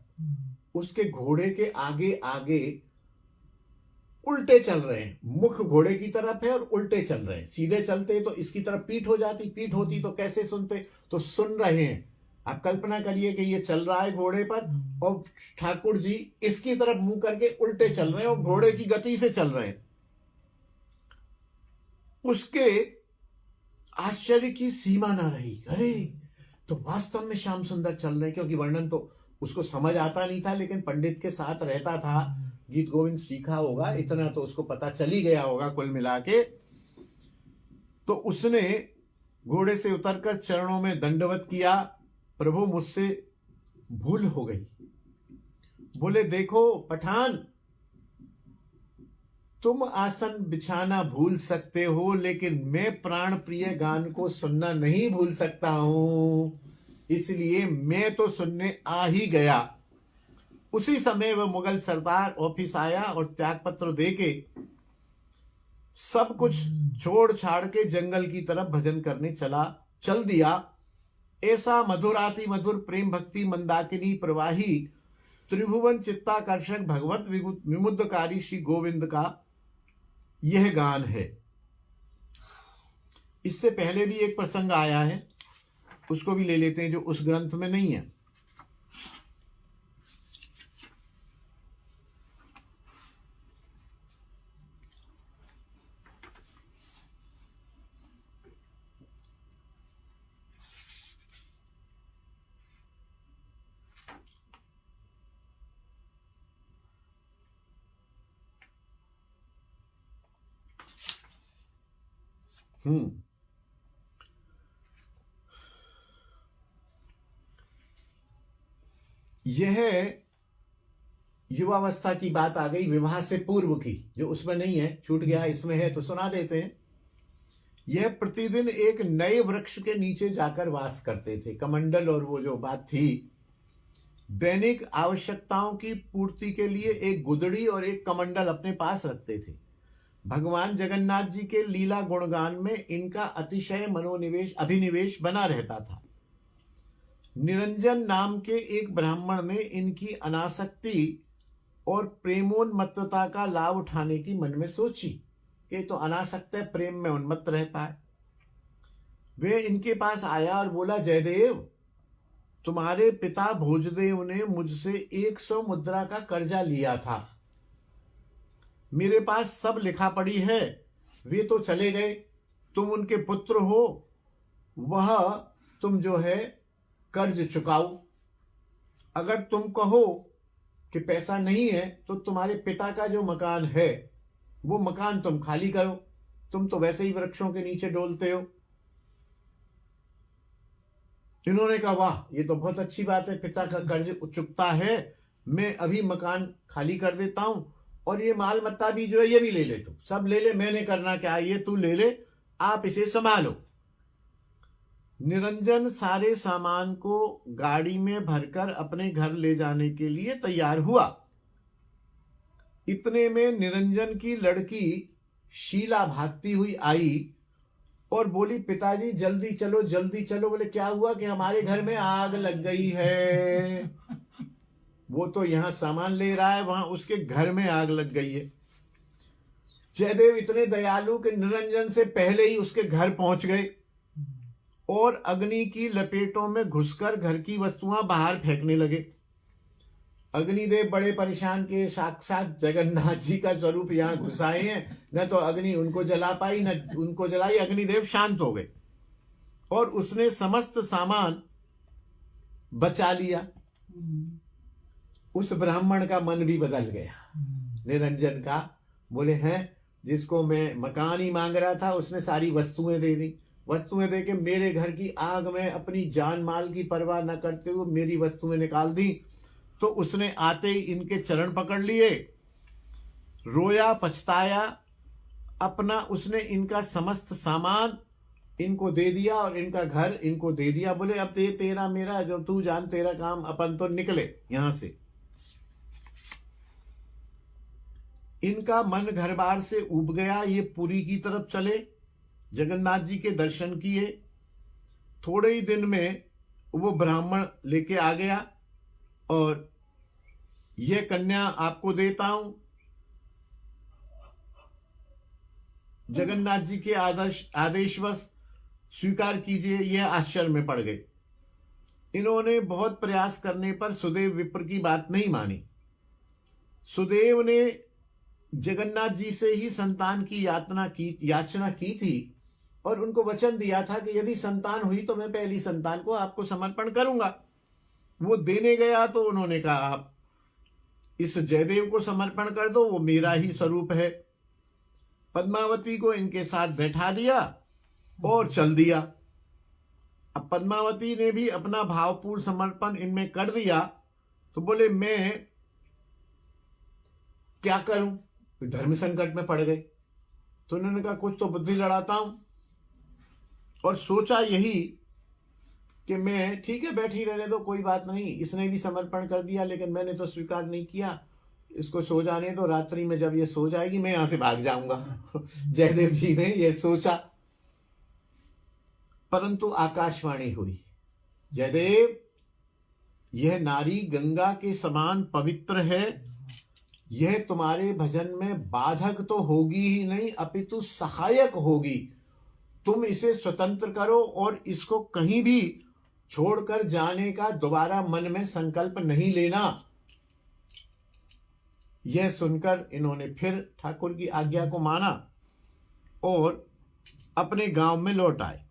उसके घोड़े के आगे आगे उल्टे चल रहे हैं। मुख घोड़े की तरफ है और उल्टे चल रहे हैं। सीधे चलते तो इसकी तरफ पीठ हो जाती, पीठ होती तो कैसे सुनते, तो सुन रहे हैं। आप कल्पना करिए कि ये चल रहा है घोड़े पर और ठाकुर जी इसकी तरफ मुंह करके उल्टे चल रहे हैं और घोड़े की गति से चल रहे हैं। उसके आश्चर्य की सीमा ना रही। अरे तो वास्तव में श्याम सुंदर चल रहे हैं, क्योंकि वर्णन तो उसको समझ आता नहीं था, लेकिन पंडित के साथ रहता था, गीत गोविंद सीखा होगा, इतना तो उसको पता चल ही गया होगा कुल मिला के। तो उसने घोड़े से उतरकर चरणों में दंडवत किया, प्रभु मुझसे भूल हो गई। बोले देखो पठान, तुम आसन बिछाना भूल सकते हो, लेकिन मैं प्राण प्रिय गान को सुनना नहीं भूल सकता हूं, इसलिए मैं तो सुनने आ ही गया। उसी समय वह मुगल सरदार ऑफिस आया और त्याग पत्र देके सब कुछ छोड़ छाड़ के जंगल की तरफ भजन करने चल दिया। ऐसा मधुराति मधुर प्रेम भक्ति मंदाकिनी प्रवाही त्रिभुवन चित्ताकर्षक भगवत विमुद्दकारी श्री गोविंद का यह गान है। इससे पहले भी एक प्रसंग आया है, उसको भी ले लेते हैं, जो उस ग्रंथ में नहीं है। यह युवावस्था की बात आ गई, विवाह से पूर्व की, जो उसमें नहीं है, छूट गया, इसमें है तो सुना देते हैं। यह प्रतिदिन एक नए वृक्ष के नीचे जाकर वास करते थे। कमंडल और वो जो बात थी, दैनिक आवश्यकताओं की पूर्ति के लिए एक गुदड़ी और एक कमंडल अपने पास रखते थे। भगवान जगन्नाथ जी के लीला गुणगान में इनका अतिशय मनोनिवेश अभिनिवेश बना रहता था। निरंजन नाम के एक ब्राह्मण ने इनकी अनासक्ति और प्रेमोन्मत्तता का लाभ उठाने की मन में सोची कि तो अनासक्त है, प्रेम में उन्मत्त रहता है। वे इनके पास आया और बोला, जयदेव, तुम्हारे पिता भोजदेव ने मुझसे 100 मुद्रा का कर्जा लिया था। मेरे पास सब लिखा पड़ी है, वे तो चले गए, तुम उनके पुत्र हो, वह तुम जो है कर्ज चुकाओ। अगर तुम कहो कि पैसा नहीं है तो तुम्हारे पिता का जो मकान है वो मकान तुम खाली करो, तुम तो वैसे ही वृक्षों के नीचे डोलते हो। इन्होंने कहा, वाह, ये तो बहुत अच्छी बात है, पिता का कर्ज चुकता है, मैं अभी मकान खाली कर देता हूं और ये माल मत्ता भी जो है ये भी ले ले, तू सब ले ले, मैंने करना क्या, ये तू ले ले, आप इसे संभालो। निरंजन सारे सामान को गाड़ी में भरकर अपने घर ले जाने के लिए तैयार हुआ। इतने में निरंजन की लड़की शीला भागती हुई आई और बोली, पिताजी जल्दी चलो जल्दी चलो। बोले, क्या हुआ? कि हमारे घर में आग लग गई है। वो तो यहां सामान ले रहा है, वहां उसके घर में आग लग गई है। जयदेव इतने दयालु कि निरंजन से पहले ही उसके घर पहुंच गए और अग्नि की लपेटों में घुसकर घर की वस्तुएं बाहर फेंकने लगे। अग्निदेव बड़े परेशान के, साक्षात जगन्नाथ जी का स्वरूप यहां घुसाए हैं, न तो अग्नि उनको जला पाई न उनको जलाई। अग्निदेव शांत हो गए और उसने समस्त सामान बचा लिया। उस ब्राह्मण का मन भी बदल गया, निरंजन का। बोले, हैं, जिसको मैं मकान ही मांग रहा था उसने सारी वस्तुएं दे दी। वस्तुएं दे के मेरे घर की आग में अपनी जान माल की परवाह न करते हुए मेरी वस्तुएं निकाल दी। तो उसने आते ही इनके चरण पकड़ लिए, रोया, पछताया। अपना उसने इनका समस्त सामान इनको दे दिया और इनका घर इनको दे दिया। बोले, अब ये तेरा मेरा, जो तू जान, तेरा काम, अपन तो निकले यहां से। इनका मन घर बार से उब गया। ये पुरी की तरफ चले, जगन्नाथ जी के दर्शन किए। थोड़े ही दिन में वो ब्राह्मण लेके आ गया और ये कन्या आपको देता हूं। जगन्नाथ जी के आदेशवश स्वीकार कीजिए। यह आश्चर्य में पड़ गए। इन्होंने बहुत प्रयास करने पर सुदेव विप्र की बात नहीं मानी। सुदेव ने जगन्नाथ जी से ही संतान की याचना की थी और उनको वचन दिया था कि यदि संतान हुई तो मैं पहली संतान को आपको समर्पण करूंगा। वो देने गया तो उन्होंने कहा, आप इस जयदेव को समर्पण कर दो, वो मेरा ही स्वरूप है। पद्मावती को इनके साथ बैठा दिया और चल दिया। अब पद्मावती ने भी अपना भावपूर्ण समर्पण इनमें कर दिया। तो बोले, मैं क्या करूं, धर्म संकट में पड़ गए। तो उन्होंने कहा, कुछ तो बुद्धि लड़ाता हूं। और सोचा यही कि मैं, ठीक है, बैठी रहने दो, कोई बात नहीं, इसने भी समर्पण कर दिया लेकिन मैंने तो स्वीकार नहीं किया, इसको सो जाने दो, रात्रि में जब ये सो जाएगी मैं यहां से भाग जाऊंगा। जयदेव जी ने ये सोचा। परंतु आकाशवाणी हुई, जयदेव, यह नारी गंगा के समान पवित्र है, यह तुम्हारे भजन में बाधक तो होगी ही नहीं अपितु सहायक होगी। तुम इसे स्वतंत्र करो और इसको कहीं भी छोड़कर जाने का दोबारा मन में संकल्प नहीं लेना। यह सुनकर इन्होंने फिर ठाकुर की आज्ञा को माना और अपने गांव में लौट आए।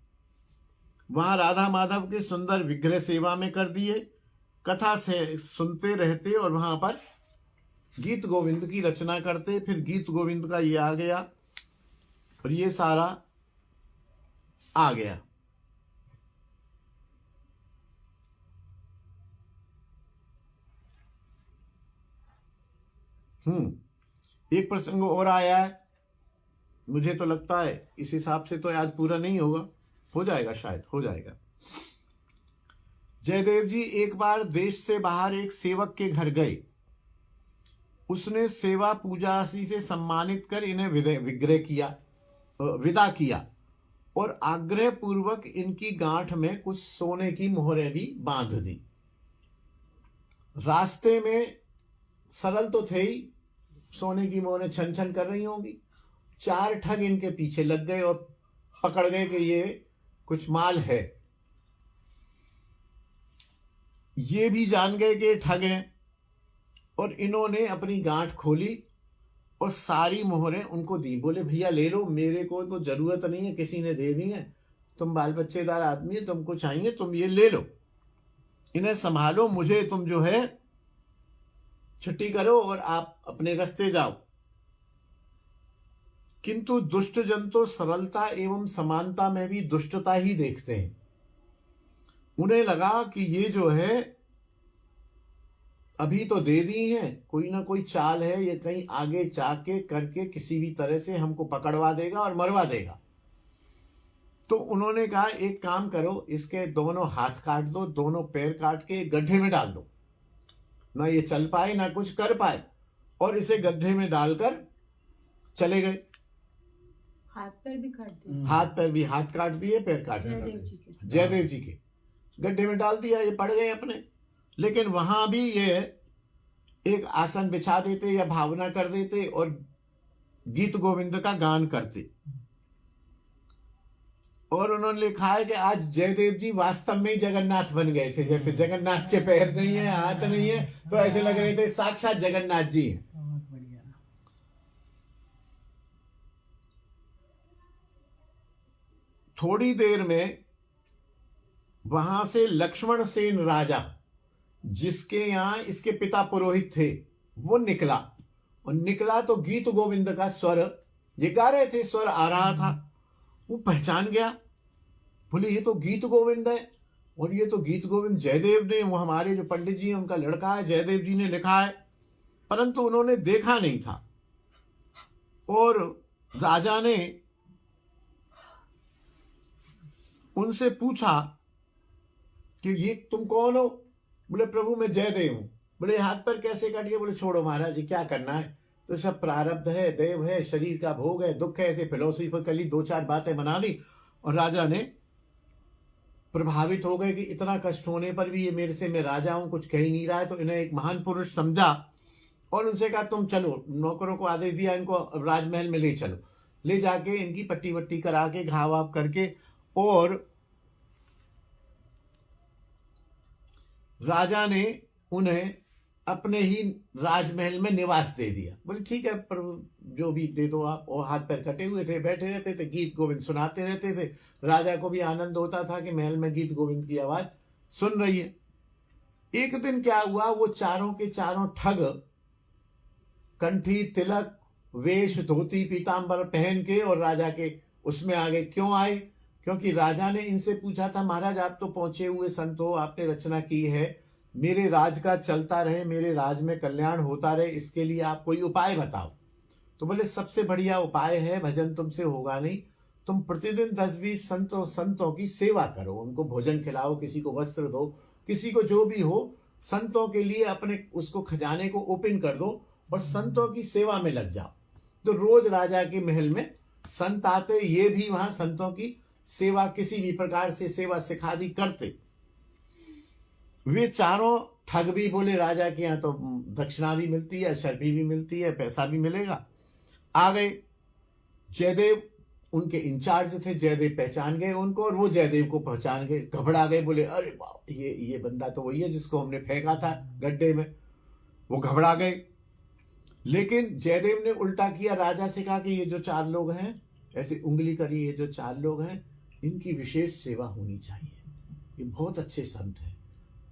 वहां राधा माधव के सुंदर विग्रह सेवा में कर दिए, कथा से सुनते रहते और वहां पर गीत गोविंद की रचना करते। फिर गीत गोविंद का ये आ गया और ये सारा आ गया। एक प्रसंग और आया है, मुझे तो लगता है इस हिसाब से तो आज पूरा नहीं होगा, हो जाएगा, शायद हो जाएगा। जयदेव जी एक बार देश से बाहर एक सेवक के घर गए। उसने सेवा पूजा आदि से सम्मानित कर इन्हें विदा किया और आग्रह पूर्वक इनकी गांठ में कुछ सोने की मोहरें भी बांध दी। रास्ते में सरल तो थे ही, सोने की मोहरें छन छन कर रही होंगी। 4 ठग इनके पीछे लग गए और पकड़ गए कि ये कुछ माल है। ये भी जान गए कि ठग हैं और इन्होंने अपनी गांठ खोली और सारी मोहरें उनको दी। बोले भैया ले लो, मेरे को तो जरूरत नहीं है, किसी ने दे दी है, तुम बाल बच्चेदार आदमी है, तुमको चाहिए तुम ये ले लो, इन्हें संभालो, मुझे तुम जो है छुट्टी करो और आप अपने रास्ते जाओ। किंतु दुष्ट जन तो सरलता एवं समानता में भी दुष्टता ही देखते हैं। उन्हें लगा कि ये जो है अभी तो दे दी है, कोई ना कोई चाल है, ये कहीं आगे जाके करके किसी भी तरह से हमको पकड़वा देगा और मरवा देगा। तो उन्होंने कहा एक काम करो, इसके दोनों हाथ काट दो, दोनों पैर काट के गड्ढे में डाल दो, ना ये चल पाए ना कुछ कर पाए, और इसे गड्ढे में डालकर चले गए। हाथ पैर भी काट दिए, हाथ काट दिए, पैर काट दिए, जयदेव जी के गड्ढे में डाल दिया। ये पड़ गए अपने। लेकिन वहां भी ये एक आसन बिछा देते या भावना कर देते और गीत गोविंद का गान करते। और उन्होंने लिखा है कि आज जयदेव जी वास्तव में ही जगन्नाथ बन गए थे। जैसे जगन्नाथ के पैर नहीं है, हाथ नहीं है, तो ऐसे लग रहे थे साक्षात जगन्नाथ जी हैं। थोड़ी देर में वहां से लक्ष्मण सेन राजा, जिसके यहां इसके पिता पुरोहित थे, वो निकला। और निकला तो गीत गोविंद का स्वर, ये गा रहे थे, स्वर आ रहा था, वो पहचान गया। बोले ये तो गीत गोविंद है, और ये तो गीत गोविंद जयदेव ने, वो हमारे जो पंडित जी हैं उनका लड़का है, जयदेव जी ने लिखा है। परंतु उन्होंने देखा नहीं था। और राजा ने उनसे पूछा कि ये तुम कौन हो? बोले प्रभु मैं जयदेव हूं। बोले हाथ पर कैसे कट गए? बोले छोड़ो महाराज जी, क्या करना है, तो सब प्रारब्ध है, देव है, शरीर का भोग है, दुख है। ऐसे फिलोसफिकली 2-4 बातें बना दी। और राजा ने प्रभावित हो गए कि इतना कष्ट होने पर भी ये मेरे से, मैं राजा हूं, कुछ कह ही नहीं रहा है। तो इन्हें एक महान पुरुष समझा और उनसे कहा तुम चलो। नौकरों को आदेश दिया, इनको राजमहल में ले चलो। ले जाके इनकी पट्टी वट्टी करा के, घाव वाव करके, और राजा ने उन्हें अपने ही राजमहल में निवास दे दिया। बोले ठीक है प्रभु, जो भी दे दो आप। और हाथ पैर कटे हुए थे, बैठे रहते थे, गीत गोविंद सुनाते रहते थे। राजा को भी आनंद होता था कि महल में गीत गोविंद की आवाज सुन रही है। एक दिन क्या हुआ, वो चारों के चारों ठग कंठी, तिलक, वेश, धोती, पीतांबर पहन के और राजा के उसमें आ गए। क्यों आए? क्योंकि राजा ने इनसे पूछा था, महाराज आप तो पहुंचे हुए संत हो, आपने रचना की है, मेरे राज का चलता रहे, मेरे राज में कल्याण होता रहे, इसके लिए आप कोई उपाय बताओ। तो बोले सबसे बढ़िया उपाय है, भजन तुमसे होगा नहीं, तुम प्रतिदिन 10-20 संतों की सेवा करो, उनको भोजन खिलाओ, किसी को वस्त्र दो, किसी को जो भी हो, संतों के लिए अपने उसको खजाने को ओपन कर दो और संतों की सेवा में लग जाओ। तो रोज राजा के महल में संत आते, ये भी वहां संतों की सेवा, किसी भी प्रकार से सेवा सिखादी करते। वे चारों ठग भी बोले राजा के यहाँ तो दक्षिणा भी मिलती है, शर्फी भी मिलती है, पैसा भी मिलेगा। आ गए। जयदेव उनके इंचार्ज थे, जयदेव पहचान गए उनको और वो जयदेव को पहचान गए, घबरा गए। बोले अरे बाप, ये बंदा तो वही है जिसको हमने फेंका था गड्ढे में। वो घबरा गए। लेकिन जयदेव ने उल्टा किया, राजा से कहा कि ये जो 4 लोग हैं, ऐसे उंगली करी, ये जो 4 लोग हैं इनकी विशेष सेवा होनी चाहिए, ये बहुत अच्छे संत हैं।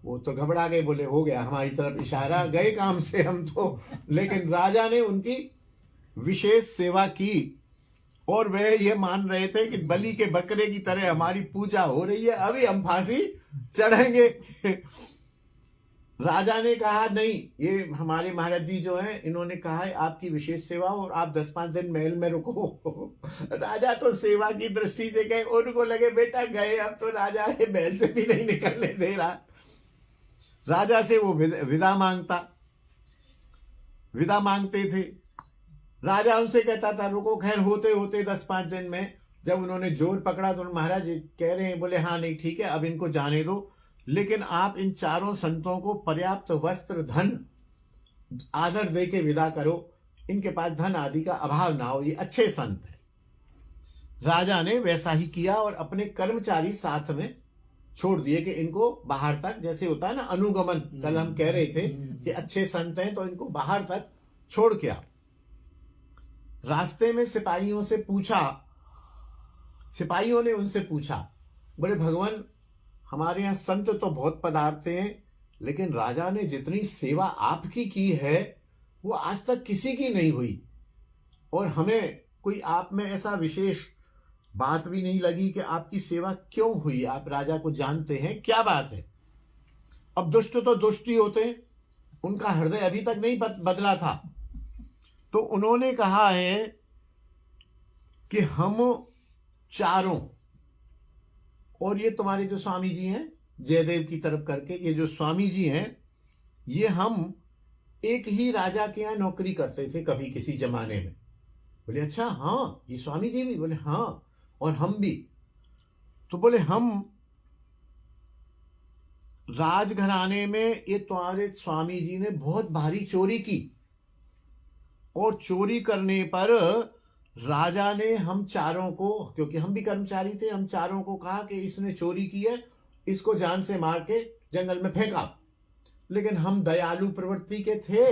वो तो घबरा गए, बोले हो गया हमारी तरफ इशारा, गए काम से हम तो। लेकिन राजा ने उनकी विशेष सेवा की और वे ये मान रहे थे कि बलि के बकरे की तरह हमारी पूजा हो रही है, अभी हम फांसी चढ़ेंगे। राजा ने कहा नहीं, ये हमारे महाराज जी जो हैं इन्होंने कहा है आपकी विशेष सेवा और आप 10-5 दिन महल में रुको। राजा तो सेवा की दृष्टि से गए, उनको लगे बेटा गए अब तो राजा है महल से भी नहीं निकलने दे रहा। राजा से वो विदा मांगते थे। राजा उनसे कहता था रुको। खैर होते होते 10-5 दिन में जब उन्होंने जोर पकड़ा तो महाराज कह रहे हैं, बोले हाँ नहीं ठीक है अब इनको जाने दो, लेकिन आप इन चारों संतों को पर्याप्त वस्त्र धन आदर दे के विदा करो, इनके पास धन आदि का अभाव ना हो, ये अच्छे संत हैं। राजा ने वैसा ही किया और अपने कर्मचारी साथ में छोड़ दिए कि इनको बाहर तक, जैसे होता है ना अनुगमन, कल हम कह रहे थे कि अच्छे संत हैं तो इनको बाहर तक छोड़ के आओ। रास्ते में सिपाहियों ने उनसे पूछा, बोले भगवान हमारे यहाँ संत तो बहुत पधारते हैं, लेकिन राजा ने जितनी सेवा आपकी की है वो आज तक किसी की नहीं हुई, और हमें कोई आप में ऐसा विशेष बात भी नहीं लगी कि आपकी सेवा क्यों हुई, आप राजा को जानते हैं, क्या बात है। अब दुष्ट तो दुष्ट ही होते हैं, उनका हृदय अभी तक नहीं बदला था। तो उन्होंने कहा है कि हम चारों, और ये तुम्हारे जो स्वामी जी हैं जयदेव की तरफ करके, ये जो स्वामी जी हैं ये हम एक ही राजा के यहाँ नौकरी करते थे कभी किसी जमाने में। बोले अच्छा हाँ, ये स्वामी जी भी? बोले हाँ, और हम भी। तो बोले हम राजघराने में ये तुम्हारे स्वामी जी ने बहुत भारी चोरी की, और चोरी करने पर राजा ने हम चारों को, क्योंकि हम भी कर्मचारी थे, हम चारों को कहा कि इसने चोरी की है, इसको जान से मार के जंगल में फेंका। लेकिन हम दयालु प्रवृत्ति के थे,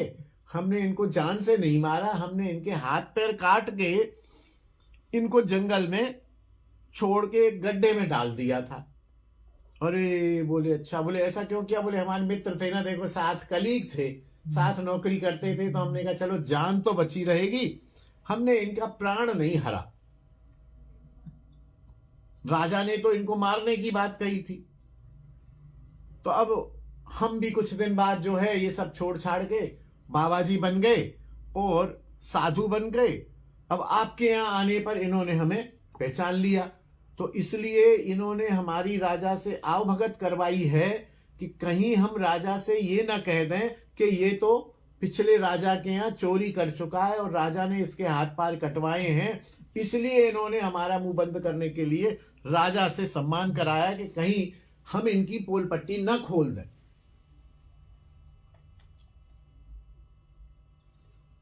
हमने इनको जान से नहीं मारा, हमने इनके हाथ पैर काट के इनको जंगल में छोड़ के एक गड्ढे में डाल दिया था। अरे बोले अच्छा, बोले ऐसा क्यों किया? बोले हमारे मित्र थे ना, देखो साथ कलीग थे, साथ नौकरी करते थे, तो हमने कहा चलो जान तो बची रहेगी, हमने इनका प्राण नहीं हरा। राजा ने तो इनको मारने की बात कही थी। तो अब हम भी कुछ दिन बाद जो है ये सब छोड़ छाड़ के बाबा जी बन गए और साधु बन गए। अब आपके यहाँ आने पर इन्होंने हमें पहचान लिया, तो इसलिए इन्होंने हमारी राजा से आवभगत करवाई है कि कहीं हम राजा से ये ना कह दें कि ये तो पिछले राजा के यहाँ चोरी कर चुका है और राजा ने इसके हाथ पार कटवाए हैं। इसलिए इन्होंने हमारा मुंह बंद करने के लिए राजा से सम्मान कराया कि कहीं हम इनकी पोल पट्टी न खोल दें।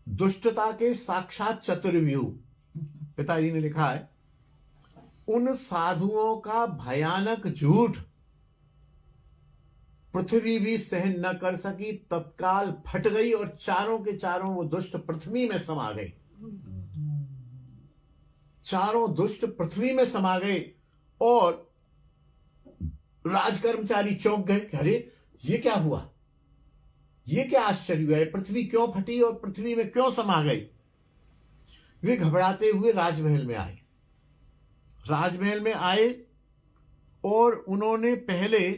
दुष्टता के साक्षात चतुर्व्यूह, पिताजी ने लिखा है, उन साधुओं का भयानक झूठ पृथ्वी भी सहन न कर सकी, तत्काल फट गई और चारों के चारों वो दुष्ट पृथ्वी में समा गए। चारों दुष्ट पृथ्वी में समा गए और राजकर्मचारी चौंक गए, अरे ये क्या हुआ, ये क्या आश्चर्य हुआ है, पृथ्वी क्यों फटी और पृथ्वी में क्यों समा गई। वे घबराते हुए राजमहल में आए। राजमहल में आए और उन्होंने पहले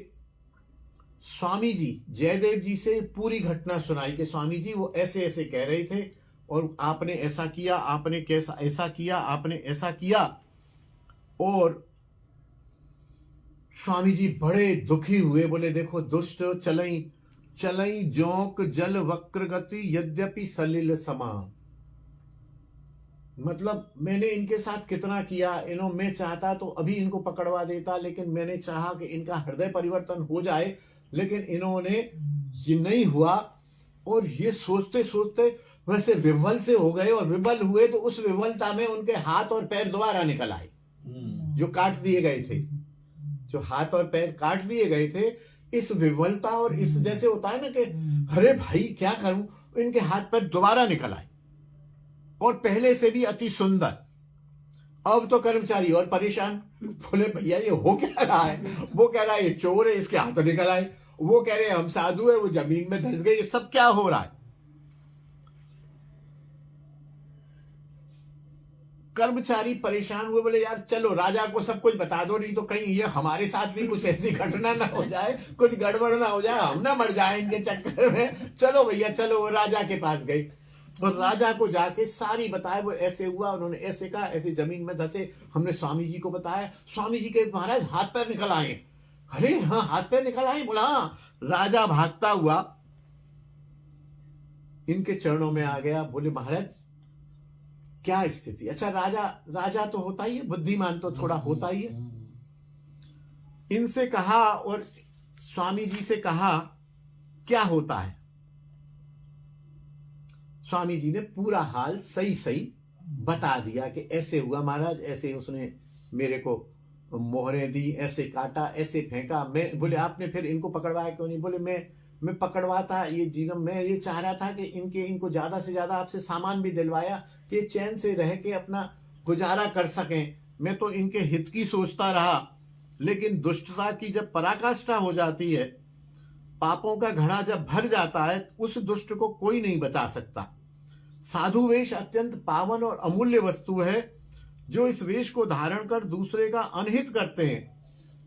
स्वामी जी जयदेव जी से पूरी घटना सुनाई कि स्वामी जी वो ऐसे ऐसे कह रहे थे और आपने ऐसा किया, आपने कैसा ऐसा किया, आपने ऐसा किया। और स्वामी जी बड़े दुखी हुए, बोले देखो दुष्ट चलई चलई जोंक जल वक्र गति यद्यपि सलिल समा। मतलब मैंने इनके साथ कितना किया, मैं चाहता तो अभी इनको पकड़वा देता, लेकिन मैंने चाहा कि इनका हृदय परिवर्तन हो जाए, लेकिन इन्होंने ये नहीं हुआ। और ये सोचते सोचते वैसे विवल से हो गए, और विवल हुए तो उस विवलता में उनके हाथ और पैर दोबारा निकल आए जो काट दिए गए थे, जो हाथ और पैर काट दिए गए थे। इस विवलता और इस जैसे होता है ना कि अरे भाई क्या करूं, इनके हाथ पैर दोबारा निकल आए और पहले से भी अति सुंदर। अब तो कर्मचारी और परेशान, बोले भैया ये हो क्या रहा है। वो कह रहा है ये चोर है, इसके हाथ निकल आए। वो कह रहे हैं हम साधु है, वो जमीन में धंस गए। ये सब क्या हो रहा है। कर्मचारी परेशान हुए, बोले यार चलो राजा को सब कुछ बता दो, नहीं तो कहीं ये हमारे साथ भी कुछ ऐसी घटना ना हो जाए, कुछ गड़बड़ ना हो जाए, हम ना मर जाए इनके चक्कर में। चलो भैया चलो। वो राजा के पास गए और राजा को जाके सारी बताया, वो ऐसे हुआ, उन्होंने ऐसे कहा, ऐसे जमीन में धसे, हमने स्वामी जी को बताया। स्वामी जी के महाराज हाथ पैर निकल आए। अरे हाँ हाथ पैर निकल आए? बोला हाँ। राजा भागता हुआ इनके चरणों में आ गया, बोले महाराज क्या स्थिति? अच्छा राजा तो होता ही है, बुद्धिमान तो थोड़ा होता ही है। इनसे कहा और स्वामी जी से कहा क्या होता है। स्वामी जी ने पूरा हाल सही सही बता दिया कि ऐसे हुआ महाराज, ऐसे उसने मेरे को मोहरें दी, ऐसे काटा, ऐसे फेंका। मैं बोले आपने फिर इनको पकड़वाया क्यों नहीं? बोले मैं पकड़वाता ये जीवन, मैं ये चाह रहा था कि इनको ज्यादा से ज्यादा आपसे सामान भी दिलवाया कि चैन से रह के अपना गुजारा कर सकें। मैं तो इनके हित की सोचता रहा, लेकिन दुष्टता की जब पराकाष्ठा हो जाती है, पापों का घड़ा जब भर जाता है, उस दुष्ट को कोई नहीं बचा सकता। साधु वेश अत्यंत पावन और अमूल्य वस्तु है। जो इस वेश को धारण कर दूसरे का अनहित करते हैं,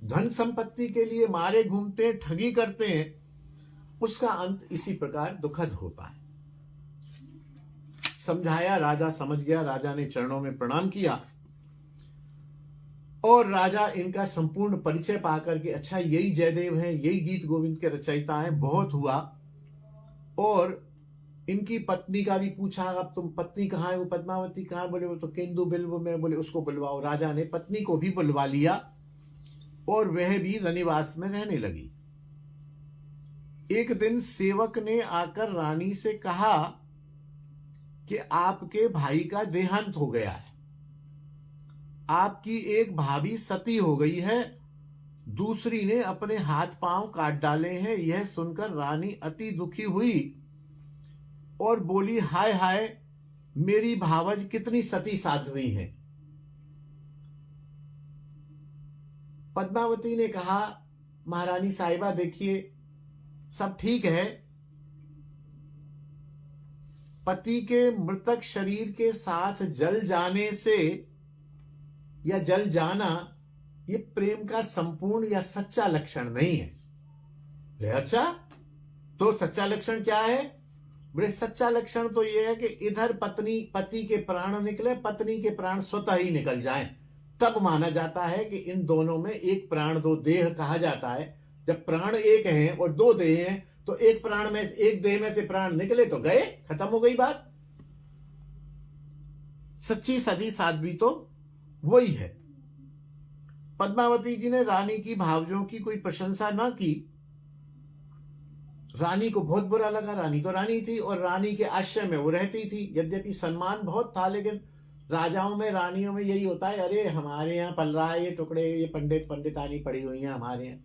धन संपत्ति के लिए मारे घूमते हैं, ठगी करते हैं, उसका अंत इसी प्रकार दुखद होता है। समझाया, राजा समझ गया। राजा ने चरणों में प्रणाम किया और राजा इनका संपूर्ण परिचय पाकर के, अच्छा यही जयदेव हैं, यही गीत गोविंद के रचयिता हैं, बहुत हुआ। और इनकी पत्नी का भी पूछा, अब तुम पत्नी कहाँ है? वो पद्मावती कहाँ? बोले वो तो केंदु बिल्व में। बोले उसको बुलवाओ। राजा ने पत्नी को भी बुलवा लिया और वह भी रनिवास में रहने लगी। एक दिन सेवक ने आकर रानी से कहा कि आपके भाई का देहांत हो गया है, आपकी एक भाभी सती हो गई है, दूसरी ने अपने हाथ पांव काट डाले हैं। यह सुनकर रानी अति दुखी हुई और बोली, हाय हाय मेरी भावज कितनी सती साध्वी है। पद्मावती ने कहा, महारानी साहिबा देखिए सब ठीक है, पति के मृतक शरीर के साथ जल जाने से या जल जाना ये प्रेम का संपूर्ण या सच्चा लक्षण नहीं है। अच्छा तो सच्चा लक्षण क्या है? बड़े सच्चा लक्षण तो यह है कि इधर पति के प्राण निकले, पत्नी के प्राण स्वतः ही निकल जाएं, तब माना जाता है कि इन दोनों में एक प्राण दो देह कहा जाता है। जब प्राण एक हैं और दो देह हैं, तो एक प्राण में, एक देह में से प्राण निकले तो गए, खत्म हो गई बात। सच्ची सती साध्वी तो वही है। पद्मावती जी ने रानी की भावजों की कोई प्रशंसा ना की। रानी को बहुत बुरा लगा। रानी तो रानी थी और रानी के आश्रय में वो रहती थी। यद्यपि सम्मान बहुत था, लेकिन राजाओं में, रानियों में यही होता है, अरे हमारे यहाँ पल रहा है ये टुकड़े, ये पंडितानी पड़ी हुई हैं हमारे यहाँ।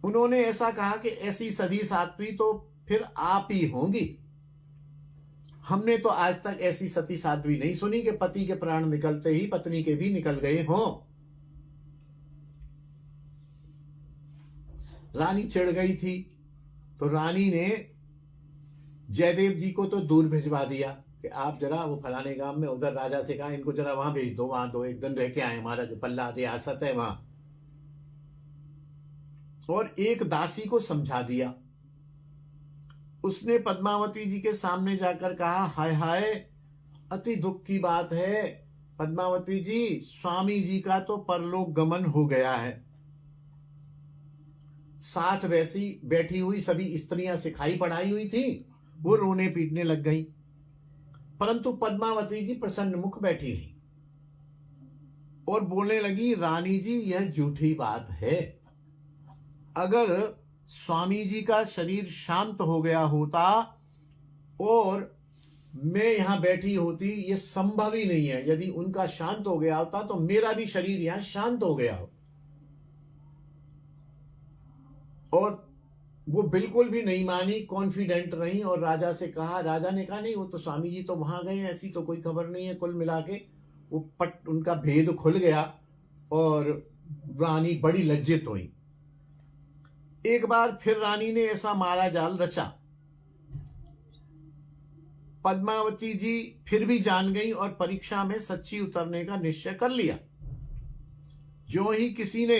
उन्होंने ऐसा कहा कि ऐसी सती साध्वी तो फिर आप ही होंगी। हमने तो आज तक ऐसी सती साध्वी नहीं सुनी कि पति के प्राण निकलते ही पत्नी के भी निकल गए हों। रानी चिढ़ गई थी तो रानी ने जयदेव जी को तो दूर भिजवा दिया कि आप जरा वो फलाने गांव में, उधर राजा से कहा इनको जरा वहां भेज दो, वहां 2-1 दिन रह के आए, हमारा जो पल्ला रियासत है वहां। और एक दासी को समझा दिया। उसने पद्मावती जी के सामने जाकर कहा, हाय हाय अति दुख की बात है पद्मावती जी, स्वामी जी का तो परलोक गमन हो गया है। साथ वैसी बैठी हुई सभी स्त्रियां सिखाई पढ़ाई हुई थी, वो रोने पीटने लग गई, परंतु पद्मावती जी प्रसन्न मुख बैठी रही और बोलने लगी, रानी जी यह झूठी बात है। अगर स्वामी जी का शरीर शांत हो गया होता और मैं यहां बैठी होती, यह संभव ही नहीं है। यदि उनका शांत हो गया होता तो मेरा भी शरीर यहां शांत हो गया हो। और वो बिल्कुल भी नहीं मानी, कॉन्फिडेंट रही और राजा से कहा। राजा ने कहा, नहीं वो तो स्वामी जी तो वहां गए, ऐसी तो कोई खबर नहीं है। कुल मिला के वो उनका भेद खुल गया और रानी बड़ी लज्जित हुई। एक बार फिर रानी ने ऐसा मारा जाल रचा पद्मावती जी फिर भी जान गई और परीक्षा में सच्ची उतरने का निश्चय कर लिया। जो ही किसी ने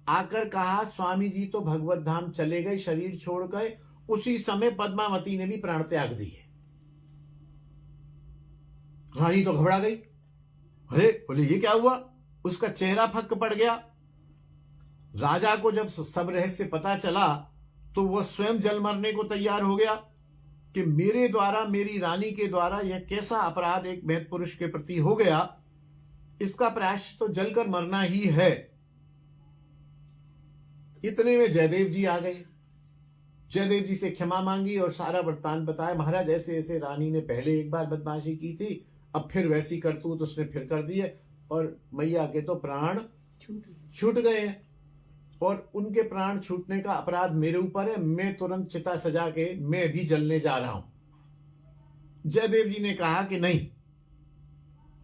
आकर कहा स्वामी जी तो भगवत धाम चले गए, शरीर छोड़ गए, उसी समय पद्मावती ने भी प्राण त्याग दिए। रानी तो घबरा गई, अरे बोले ये क्या हुआ? उसका चेहरा फक्क पड़ गया। राजा को जब सब रहस्य पता चला तो वह स्वयं जल मरने को तैयार हो गया कि मेरे द्वारा, मेरी रानी के द्वारा यह कैसा अपराध एक महत् पुरुष के प्रति हो गया, इसका प्रायश्चित तो जलकर मरना ही है। इतने में जयदेव जी आ गए। जयदेव जी से क्षमा मांगी और सारा वृत्तांत बताया। महाराज ऐसे ऐसे रानी ने पहले एक बार बदमाशी की थी, अब फिर वैसी करतूत उसने फिर कर दी है और मैया के तो प्राण छूट गए हैं और उनके प्राण छूटने का अपराध मेरे ऊपर है। मैं तुरंत चिता सजा के मैं भी जलने जा रहा हूं। जयदेव जी ने कहा कि नहीं,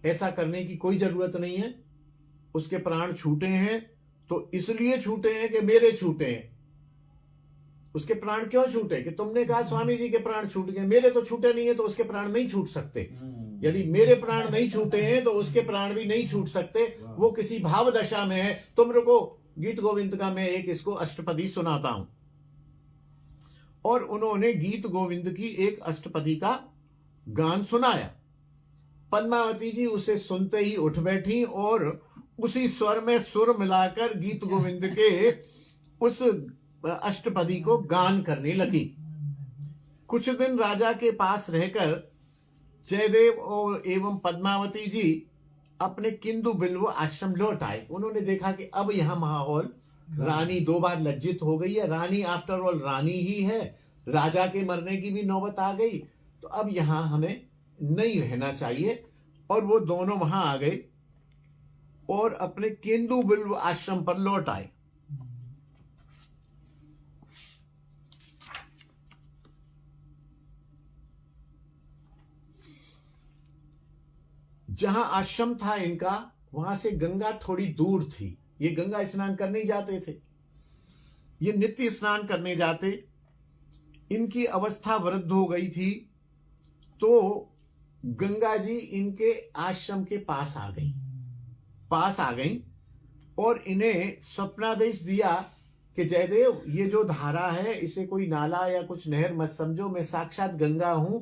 ऐसा करने की कोई जरूरत नहीं है। उसके प्राण छूटे हैं तो इसलिए छूटे हैं कि मेरे छूटे हैं। उसके प्राण क्यों छूटे? कि तुमने कहा स्वामी जी के प्राण छूट गए, मेरे तो छूटे नहीं है तो उसके प्राण नहीं छूट सकते। यदि मेरे प्राण नहीं छूटे हैं तो उसके प्राण भी नहीं छूट सकते। वो किसी भाव दशा में है। तुम रुको, गीत गोविंद का मैं एक इसको अष्टपदी सुनाता हूं। और उन्होंने गीत गोविंद की एक अष्टपदी का गान सुनाया। पद्मावती जी उसे सुनते ही उठ बैठी और उसी स्वर में सुर मिलाकर गीत गोविंद के उस अष्टपदी को गान करने लगी। कुछ दिन राजा के पास रहकर जयदेव और एवं पद्मावती जी अपने किंदु बिल्व आश्रम लौट आए। उन्होंने देखा कि अब यहां माहौल, रानी 2 बार लज्जित हो गई है, रानी आफ्टर ऑल रानी ही है, राजा के मरने की भी नौबत आ गई, तो अब यहां हमें नहीं रहना चाहिए। और वो दोनों वहां आ गए और अपने केंदु बिल्व आश्रम पर लौट आए। जहां आश्रम था इनका, वहां से गंगा थोड़ी दूर थी। ये गंगा स्नान करने जाते थे, ये नित्य स्नान करने जाते। इनकी अवस्था वृद्ध हो गई थी तो गंगा जी इनके आश्रम के पास आ गई और इन्हें स्वप्नादेश दिया कि जयदेव, ये जो धारा है इसे कोई नाला या कुछ नहर मत समझो, मैं साक्षात गंगा हूं,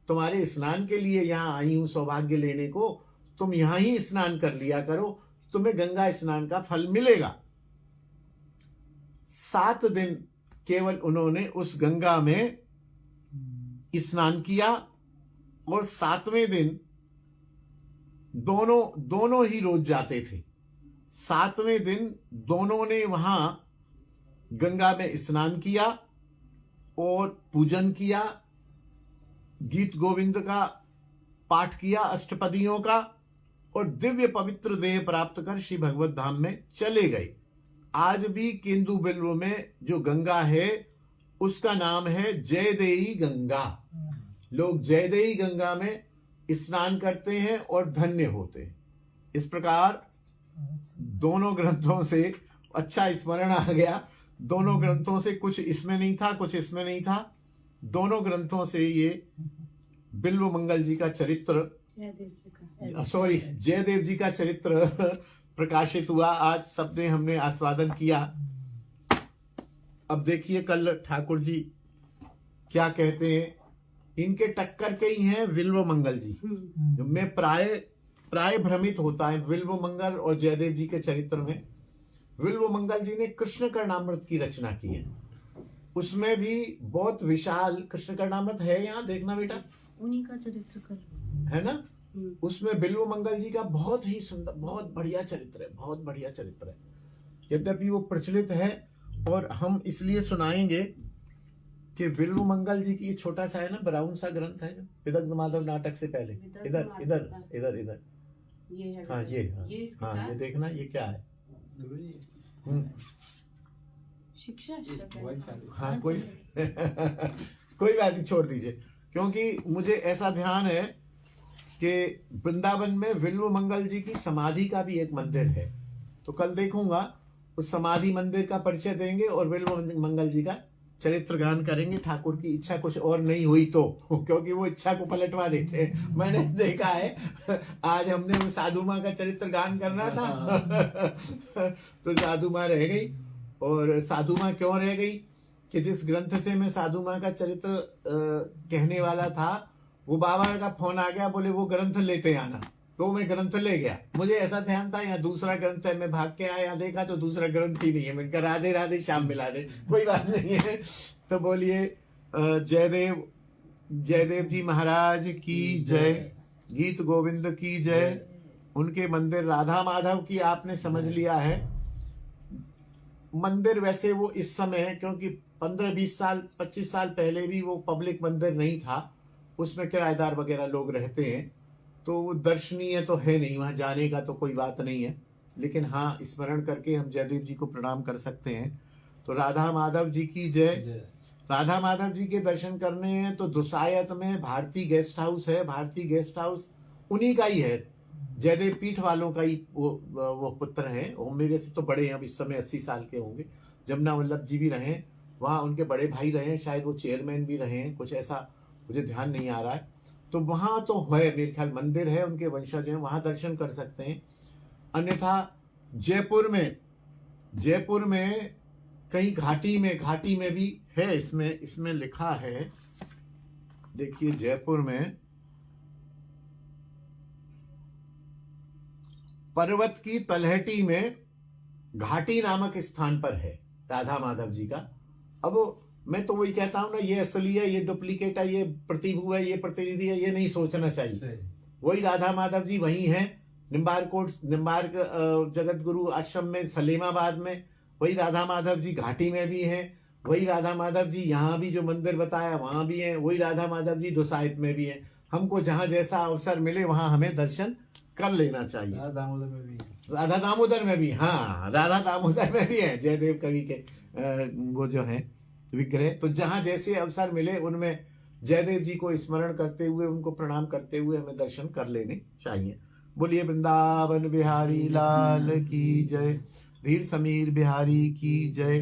तुम्हारे स्नान के लिए यहां आई हूं सौभाग्य लेने को, तुम यहां ही स्नान कर लिया करो, तुम्हें गंगा स्नान का फल मिलेगा। 7 दिन केवल उन्होंने उस गंगा में स्नान किया और 7वें दिन दोनों ही रोज जाते थे। 7वें दिन दोनों ने वहां गंगा में स्नान किया और पूजन किया, गीत गोविंद का पाठ किया, अष्टपदियों का, और दिव्य पवित्र देह प्राप्त कर श्री भगवत धाम में चले गए। आज भी केंदु बिल्व में जो गंगा है उसका नाम है जयदेई गंगा। लोग जयदेई गंगा में स्नान करते हैं और धन्य होते हैं। इस प्रकार दोनों ग्रंथों से अच्छा स्मरण आ गया। दोनों ग्रंथों से कुछ इसमें नहीं था, कुछ इसमें नहीं था। दोनों ग्रंथों से ये बिल्व मंगल जी का चरित्र, जयदेव जी का चरित्र प्रकाशित हुआ। आज सबने हमने आस्वादन किया। अब देखिए कल ठाकुर जी क्या कहते हैं। इनके टक्कर के ही हैं बिल्व मंगल जी। मैं प्राय भ्रमित होता है बिल्व मंगल और जयदेव जी के चरित्र में। बिल्व मंगल जी ने कृष्ण कर्णामृत की रचना की है। उसमें भी बहुत विशाल कृष्ण कर्णामृत है, यहाँ देखना बेटा, उन्हीं का चरित्र कर है ना। उसमें बिल्व मंगल जी का बहुत ही सुंदर, बहुत बढ़िया चरित्र है, बहुत बढ़िया चरित्र है। यद्यपि वो प्रचलित है और हम इसलिए सुनाएंगे कि बिल्व मंगल जी की ये छोटा सा है ना, ब्राउन सा ग्रंथ है ना, विदग्ध माधव नाटक से पहले। इधर इधर इधर इधर, ये है, हाँ ये देखना, ये क्या है। शिक्षा हाँ कोई कोई बात नहीं, छोड़ दीजिए, क्योंकि मुझे ऐसा ध्यान है कि वृंदावन में बिल्व मंगल जी की समाधि का भी एक मंदिर है। तो कल देखूंगा, उस समाधि मंदिर का परिचय देंगे और बिल्व मंगल जी का चरित्र गान करेंगे, ठाकुर की इच्छा कुछ और नहीं हुई तो, क्योंकि वो इच्छा को पलटवा देते हैं। मैंने देखा है, आज हमने वो साधु माँ का चरित्र गान करना था तो साधु माँ रह गई। और साधु माँ क्यों रह गई कि जिस ग्रंथ से मैं साधु माँ का चरित्र कहने वाला था, वो बाबा का फोन आ गया, बोले वो ग्रंथ लेते आना। तो मैं ग्रंथ ले गया। मुझे ऐसा ध्यान था यहाँ दूसरा ग्रंथ है, मैं भाग के आया, देखा तो दूसरा ग्रंथ ही नहीं है। मैंने कहा राधे राधे, शाम मिला दे, कोई बात नहीं है। तो बोलिए जयदेव, जयदेव जी महाराज की जय, गीत गोविंद की जय। उनके मंदिर राधा माधव की आपने समझ लिया है। मंदिर वैसे वो इस समय है, क्योंकि 15-20 साल 25 साल पहले भी वो पब्लिक मंदिर नहीं था, उसमें किराएदार वगैरह लोग रहते हैं, तो वो दर्शनीय तो है नहीं, वहां जाने का तो कोई बात नहीं है। लेकिन हाँ, स्मरण करके हम जयदेव जी को प्रणाम कर सकते हैं। तो राधा माधव जी की जय। राधा माधव जी के दर्शन करने हैं तो दुसायत में भारती गेस्ट हाउस है। भारती गेस्ट हाउस उन्हीं का ही है, जयदेव पीठ वालों का ही वो पुत्र हैं। वो मेरे से तो बड़े हैं, अब इस समय 80 साल के होंगे। जमुना वल्लभ जी भी रहे वहाँ, उनके बड़े भाई रहे, शायद वो चेयरमैन भी रहे हैं, कुछ ऐसा मुझे ध्यान नहीं आ रहा है। तो वहां तो है, मेरे ख्याल मंदिर है, उनके वंशज हैं, वहां दर्शन कर सकते हैं। अन्यथा जयपुर में कहीं घाटी में भी है। इसमें लिखा है, देखिए जयपुर में पर्वत की तलहटी में घाटी नामक स्थान पर है राधा माधव जी का। अब मैं तो वही कहता हूं ना, ये असली है, ये डुप्लीकेट है, ये प्रतिभू है, ये प्रतिनिधि है, ये नहीं सोचना चाहिए। वही राधा माधव जी वही हैं, निम्बार्क जगत गुरु आश्रम में, सलेमाबाद में। वही राधा माधव जी घाटी में भी हैं। वही राधा माधव जी यहाँ भी जो मंदिर बताया वहां भी हैं। वही राधा माधव जी दुसायत में भी हैं। हमको जहां जैसा अवसर मिले वहां हमें दर्शन कर लेना चाहिए। राधा दामोदर में भी, हाँ, राधा दामोदर में भी है जयदेव कवि के वो जो है विग्रह। तो जहां जैसे अवसर मिले उनमें जयदेव जी को स्मरण करते हुए, उनको प्रणाम करते हुए हमें दर्शन कर लेने चाहिए। बोलिए वृंदावन बिहारी लाल की जय, धीर समीर बिहारी की जय,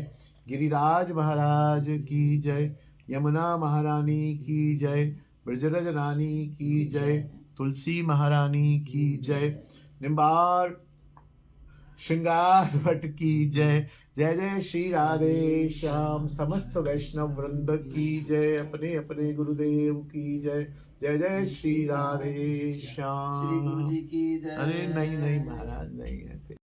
गिरिराज महाराज की जय, यमुना महारानी की जय, ब्रजरज रानी की जय, तुलसी महारानी की जय, निम्बार श्रृंगार भट्ट की जय। जय जय श्री राधे श्याम, समस्त वैष्णव वृंद की जय, अपने अपने गुरुदेव की जय। जय जय श्री राधे श्याम। श्री गुरु जी की जय। अरे नहीं महाराज, नहीं ऐसे।